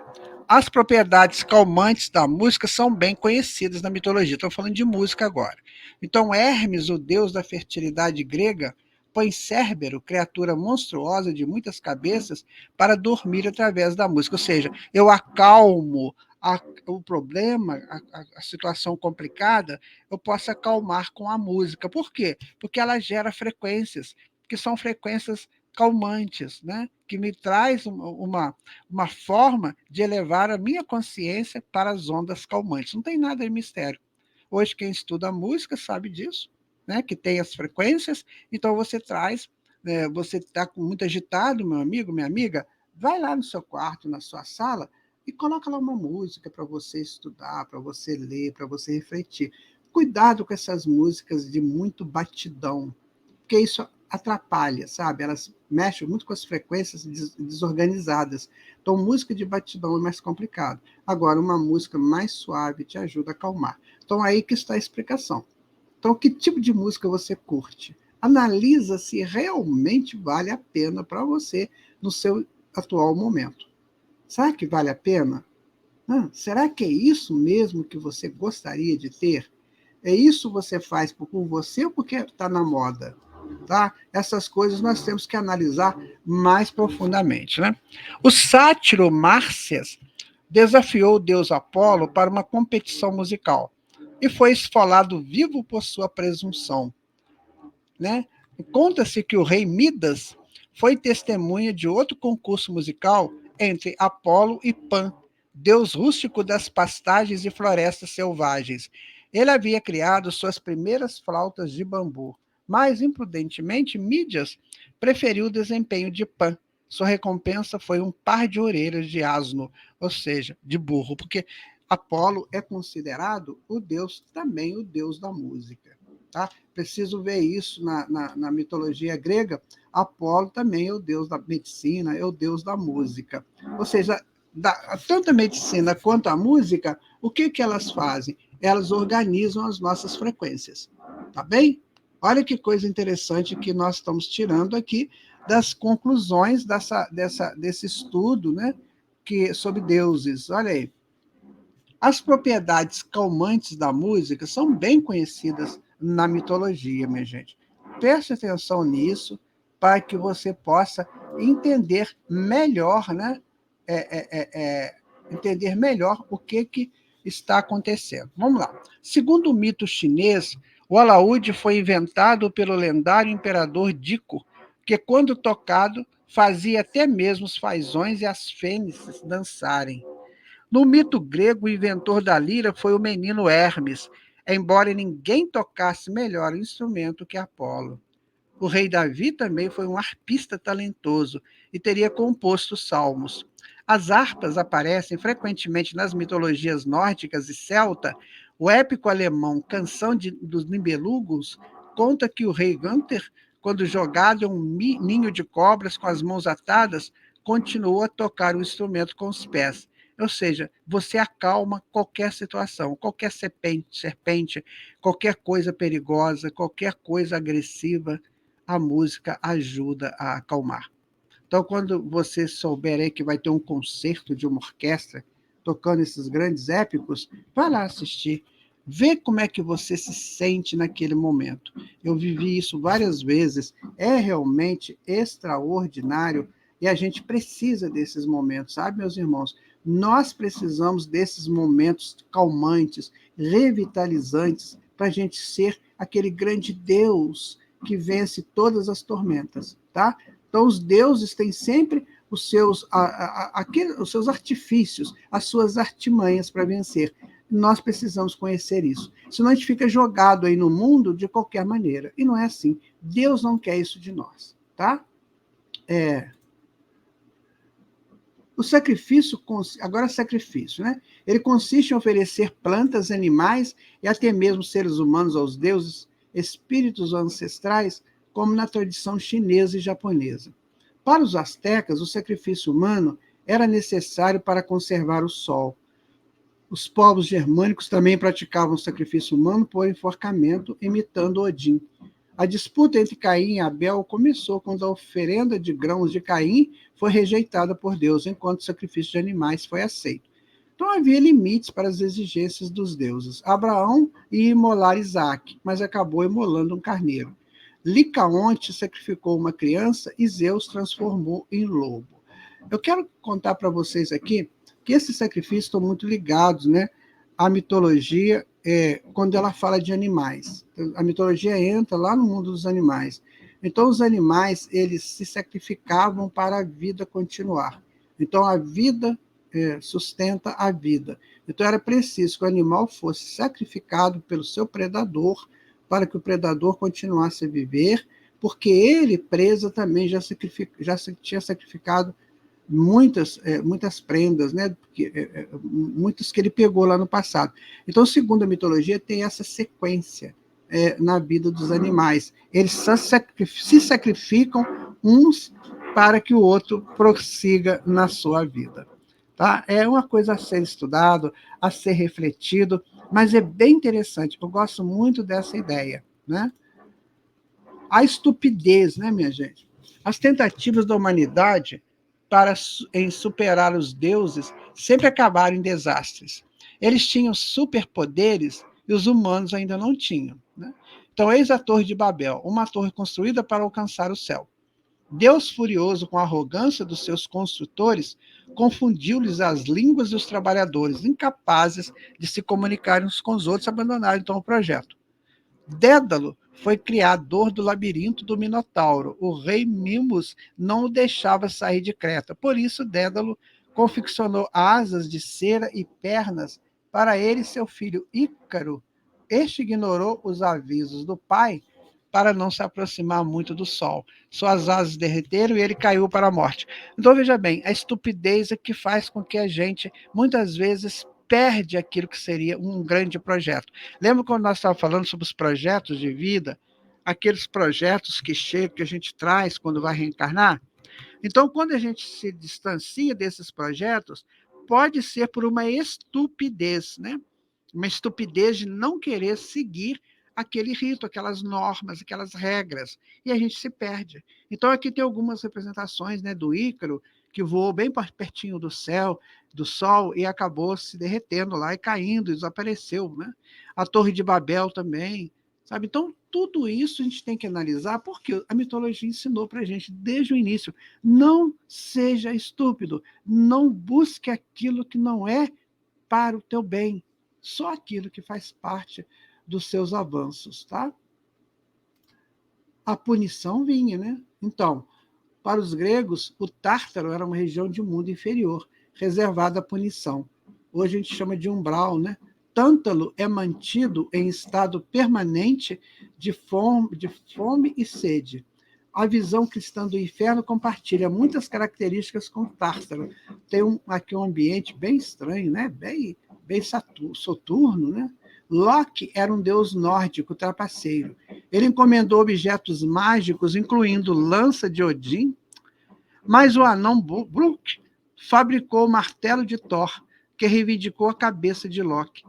as propriedades calmantes da música são bem conhecidas na mitologia. Estou falando de música agora. Então, Hermes, o deus da fertilidade grega, põe Cérbero, criatura monstruosa de muitas cabeças, para dormir através da música. Ou seja, eu acalmo o problema, a situação complicada, eu posso acalmar com a música. Por quê? Porque ela gera frequências, que são frequências calmantes, né? Que me traz uma forma de elevar a minha consciência para as ondas calmantes. Não tem nada de mistério. Hoje, quem estuda música sabe disso, né? Que tem as frequências, então você traz, você está muito agitado, meu amigo, minha amiga, vai lá no seu quarto, na sua sala, e coloca lá uma música para você estudar, para você ler, para você refletir. Cuidado com essas músicas de muito batidão, porque isso atrapalha, sabe? Elas mexem muito com as frequências desorganizadas. Então, música de batidão é mais complicado. Agora, uma música mais suave te ajuda a acalmar. Então, aí que está a explicação. Então, que tipo de música você curte? Analisa se realmente vale a pena para você no seu atual momento. Será que vale a pena? Será que é isso mesmo que você gostaria de ter? É isso que você faz por você ou porque está na moda? Tá? Essas coisas nós temos que analisar mais profundamente. Né? O sátiro Márcias desafiou o deus Apolo para uma competição musical e foi esfolado vivo por sua presunção. Né? Conta-se que o rei Midas foi testemunha de outro concurso musical entre Apolo e Pan, deus rústico das pastagens e florestas selvagens. Ele havia criado suas primeiras flautas de bambu, mas, imprudentemente, Midas preferiu o desempenho de Pan. Sua recompensa foi um par de orelhas de asno, ou seja, de burro, porque Apolo é considerado o deus, também o deus da música. Tá? Preciso ver isso na mitologia grega. Apolo também é o deus da medicina, é o deus da música. Ou seja, tanto a medicina quanto a música, o que elas fazem? Elas organizam as nossas frequências. Tá bem? Olha que coisa interessante que nós estamos tirando aqui das conclusões desse estudo, né, sobre deuses. Olha aí. As propriedades calmantes da música são bem conhecidas na mitologia, minha gente. Preste atenção nisso para que você possa entender melhor, né? Entender melhor o que está acontecendo. Vamos lá. Segundo o mito chinês, o alaúde foi inventado pelo lendário imperador Dico, que, quando tocado, fazia até mesmo os fazões e as fênixes dançarem. No mito grego, o inventor da lira foi o menino Hermes, embora ninguém tocasse melhor o instrumento que Apolo. O rei Davi também foi um arpista talentoso e teria composto salmos. As harpas aparecem frequentemente nas mitologias nórdicas e celta. O épico alemão Canção dos Nibelungos conta que o rei Gunther, quando jogado em um ninho de cobras com as mãos atadas, continuou a tocar o instrumento com os pés. Ou seja, você acalma qualquer situação, qualquer serpente, qualquer coisa perigosa, qualquer coisa agressiva, a música ajuda a acalmar. Então, quando você souber aí que vai ter um concerto de uma orquestra tocando esses grandes épicos, vá lá assistir. Vê como é que você se sente naquele momento. Eu vivi isso várias vezes. É realmente extraordinário e a gente precisa desses momentos, sabe, meus irmãos? Nós precisamos desses momentos calmantes, revitalizantes, para a gente ser aquele grande Deus que vence todas as tormentas, tá? Então, os deuses têm sempre os seus artifícios, as suas artimanhas para vencer. Nós precisamos conhecer isso. Senão a gente fica jogado aí no mundo de qualquer maneira. E não é assim. Deus não quer isso de nós, tá? O sacrifício, agora sacrifício, né? Ele consiste em oferecer plantas, animais e até mesmo seres humanos aos deuses, espíritos ancestrais, como na tradição chinesa e japonesa. Para os astecas, o sacrifício humano era necessário para conservar o sol. Os povos germânicos também praticavam o sacrifício humano por enforcamento, imitando Odin. A disputa entre Caim e Abel começou quando a oferenda de grãos de Caim foi rejeitada por Deus, enquanto o sacrifício de animais foi aceito. Então havia limites para as exigências dos deuses. Abraão ia imolar Isaac, mas acabou imolando um carneiro. Licaonte sacrificou uma criança e Zeus transformou em lobo. Eu quero contar para vocês aqui que esses sacrifícios estão muito ligados, né, à mitologia, quando ela fala de animais. A mitologia entra lá no mundo dos animais. Então, os animais, eles se sacrificavam para a vida continuar. Então, a vida sustenta a vida. Então, era preciso que o animal fosse sacrificado pelo seu predador para que o predador continuasse a viver, porque ele, presa, também já tinha sacrificado muitas prendas, né? Muitas que ele pegou lá no passado. Então, segundo a mitologia, tem essa sequência na vida dos animais. Eles se sacrificam uns para que o outro prossiga na sua vida. Tá? É uma coisa a ser estudado, a ser refletido, mas é bem interessante. Eu gosto muito dessa ideia, né? A estupidez, né, minha gente? As tentativas da humanidade em superar os deuses sempre acabaram em desastres. Eles tinham superpoderes e os humanos ainda não tinham. Né? Então, eis a Torre de Babel, uma torre construída para alcançar o céu. Deus, furioso com a arrogância dos seus construtores, confundiu-lhes as línguas e os trabalhadores, incapazes de se comunicar uns com os outros, abandonaram então o projeto. Dédalo foi criador do labirinto do Minotauro. O rei Mimas não o deixava sair de Creta. Por isso, Dédalo confeccionou asas de cera e pernas para ele e seu filho Ícaro. Este ignorou os avisos do pai para não se aproximar muito do sol. Suas asas derreteram e ele caiu para a morte. Então, veja bem, a estupidez é que faz com que a gente, muitas vezes, perde aquilo que seria um grande projeto. Lembra quando nós estávamos falando sobre os projetos de vida? Aqueles projetos que chegam, que a gente traz quando vai reencarnar? Então, quando a gente se distancia desses projetos, pode ser por uma estupidez, né? Uma estupidez de não querer seguir aquele rito, aquelas normas, aquelas regras, e a gente se perde. Então, aqui tem algumas representações, né, do Ícaro, que voou bem pertinho do céu, do sol, e acabou se derretendo lá e caindo, desapareceu. Né? A Torre de Babel também, sabe? Então, tudo isso a gente tem que analisar, porque a mitologia ensinou para a gente desde o início. Não seja estúpido, não busque aquilo que não é para o teu bem, só aquilo que faz parte dos seus avanços, tá? A punição vinha, né? Então, para os gregos, o Tártaro era uma região de mundo inferior, reservada à punição. Hoje a gente chama de umbral, né? Tântalo é mantido em estado permanente de fome e sede. A visão cristã do inferno compartilha muitas características com o Tártaro. Tem aqui um ambiente bem estranho, né? bem soturno, né? Loki era um deus nórdico trapaceiro. Ele encomendou objetos mágicos, incluindo lança de Odin, mas o anão Bruk fabricou o martelo de Thor, que reivindicou a cabeça de Loki.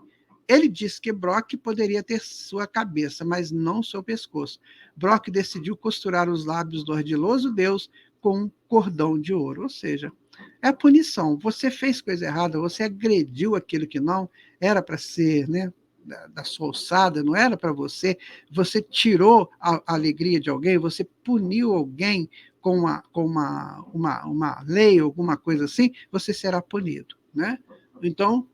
Ele disse que Brock poderia ter sua cabeça, mas não seu pescoço. Brock decidiu costurar os lábios do ardiloso deus com um cordão de ouro, ou seja, é a punição. Você fez coisa errada, você agrediu aquilo que não era para ser, né, da sua alçada, não era para você, você tirou a alegria de alguém, você puniu alguém com uma lei, alguma coisa assim, você será punido. Né? Então,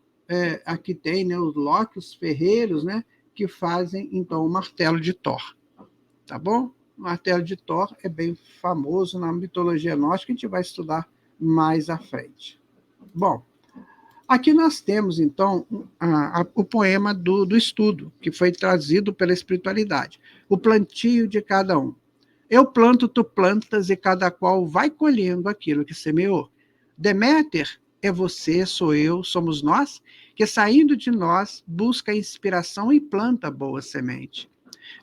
aqui tem, né, os Loki, os ferreiros, né, que fazem, então, o martelo de Thor. Tá bom? O martelo de Thor é bem famoso na mitologia nórdica, que a gente vai estudar mais à frente. Bom, aqui nós temos, então, o poema do estudo, que foi trazido pela espiritualidade. O plantio de cada um. Eu planto, tu plantas, e cada qual vai colhendo aquilo que semeou. Deméter é você, sou eu, somos nós, que saindo de nós busca a inspiração e planta a boa semente.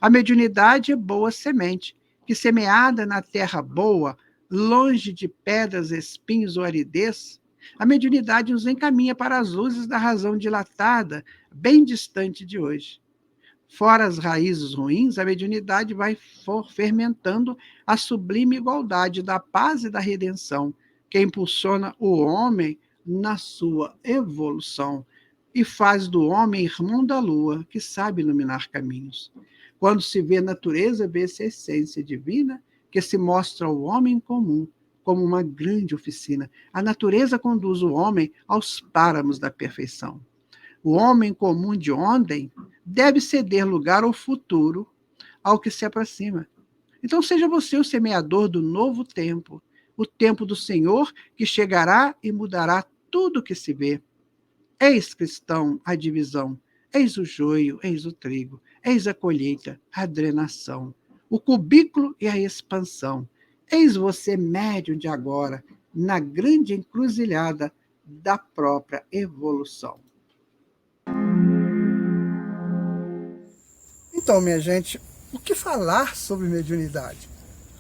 A mediunidade é boa semente, que semeada na terra boa, longe de pedras, espinhos ou aridez, a mediunidade nos encaminha para as luzes da razão dilatada, bem distante de hoje. Fora as raízes ruins, a mediunidade vai fermentando a sublime igualdade da paz e da redenção, que impulsiona o homem na sua evolução e faz do homem irmão da lua, que sabe iluminar caminhos. Quando se vê a natureza, vê-se a essência divina, que se mostra ao homem comum, como uma grande oficina. A natureza conduz o homem aos páramos da perfeição. O homem comum de ontem deve ceder lugar ao futuro, ao que se aproxima. Então, seja você o semeador do novo tempo, o tempo do Senhor que chegará e mudará tudo o que se vê. Eis, cristão, a divisão, eis o joio, eis o trigo, eis a colheita, a drenação, o cubículo e a expansão. Eis você, médium de agora, na grande encruzilhada da própria evolução. Então, minha gente, o que falar sobre mediunidade?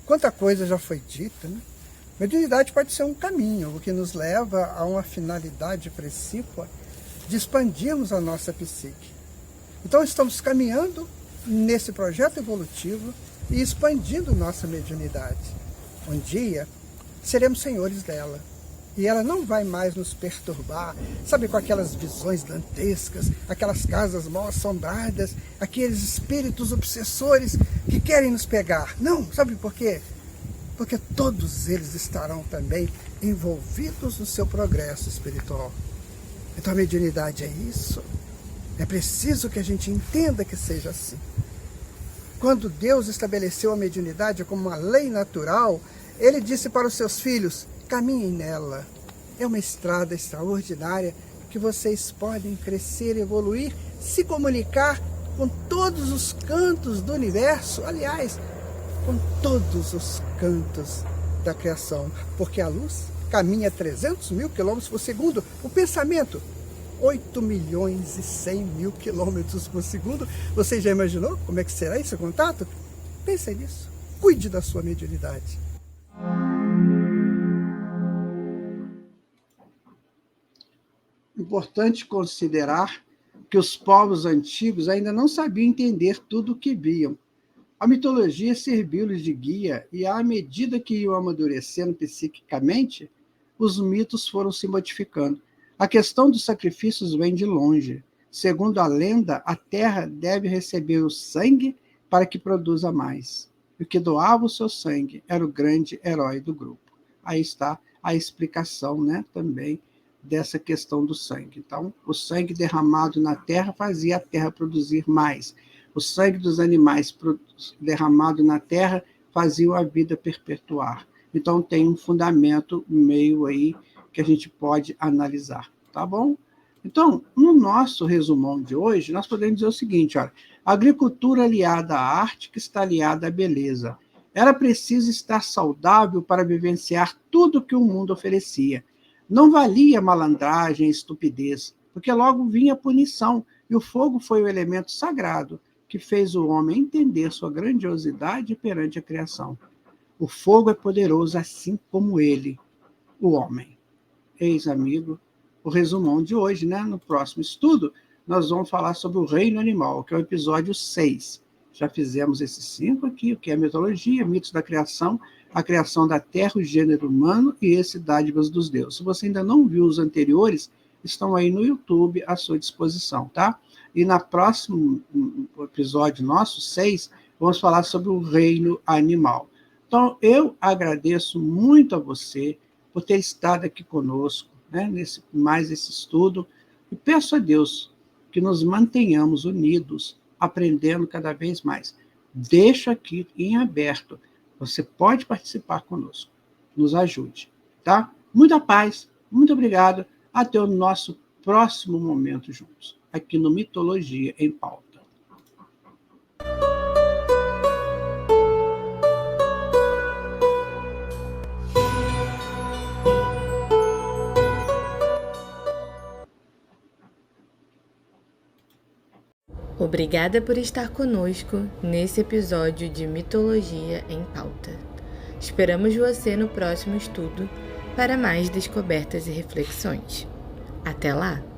Quanta coisa já foi dita, né? Mediunidade pode ser um caminho, o que nos leva a uma finalidade precípua de expandirmos a nossa psique. Então, estamos caminhando nesse projeto evolutivo e expandindo nossa mediunidade. Um dia, seremos senhores dela. E ela não vai mais nos perturbar, sabe, com aquelas visões dantescas, aquelas casas mal assombradas, aqueles espíritos obsessores que querem nos pegar. Não, sabe por quê? Porque todos eles estarão também envolvidos no seu progresso espiritual. Então a mediunidade é isso. É preciso que a gente entenda que seja assim. Quando Deus estabeleceu a mediunidade como uma lei natural, Ele disse para os seus filhos: caminhem nela. É uma estrada extraordinária que vocês podem crescer, evoluir, se comunicar com todos os cantos do universo, aliás, com todos os cantos da criação, porque a luz caminha 300 mil quilômetros por segundo, o pensamento 8.100.000 quilômetros por segundo. Você já imaginou como é que será esse contato? Pense nisso, cuide da sua mediunidade. Importante considerar que os povos antigos ainda não sabiam entender tudo o que viam. A mitologia serviu-lhes de guia e, à medida que iam amadurecendo psiquicamente, os mitos foram se modificando. A questão dos sacrifícios vem de longe. Segundo a lenda, a terra deve receber o sangue para que produza mais. E o que doava o seu sangue era o grande herói do grupo. Aí está a explicação, né, também dessa questão do sangue. Então, o sangue derramado na terra fazia a terra produzir mais. O sangue dos animais derramado na terra fazia a vida perpetuar. Então, tem um fundamento meio aí que a gente pode analisar, tá bom? Então, no nosso resumão de hoje, nós podemos dizer o seguinte, olha, a agricultura aliada à arte que está aliada à beleza. Era preciso estar saudável para vivenciar tudo que o mundo oferecia. Não valia malandragem e estupidez, porque logo vinha a punição, e o fogo foi o elemento sagrado que fez o homem entender sua grandiosidade perante a criação. O fogo é poderoso assim como ele, o homem. Eis, amigo, o resumão de hoje, né? No próximo estudo, nós vamos falar sobre o reino animal, que é o episódio 6. Já fizemos esses 5 aqui, o que é a mitologia, mitos da criação, a criação da terra, o gênero humano e esse dádivas dos deuses. Se você ainda não viu os anteriores, estão aí no YouTube à sua disposição, tá? E no próximo episódio nosso, 6, vamos falar sobre o reino animal. Então, eu agradeço muito a você por ter estado aqui conosco, né, nesse estudo, e peço a Deus que nos mantenhamos unidos, aprendendo cada vez mais. Deixo aqui em aberto. Você pode participar conosco. Nos ajude, tá? Muita paz, muito obrigado. Até o nosso próximo momento juntos, aqui no Mitologia em Pauta. Obrigada por estar conosco nesse episódio de Mitologia em Pauta. Esperamos você no próximo estudo para mais descobertas e reflexões. Até lá!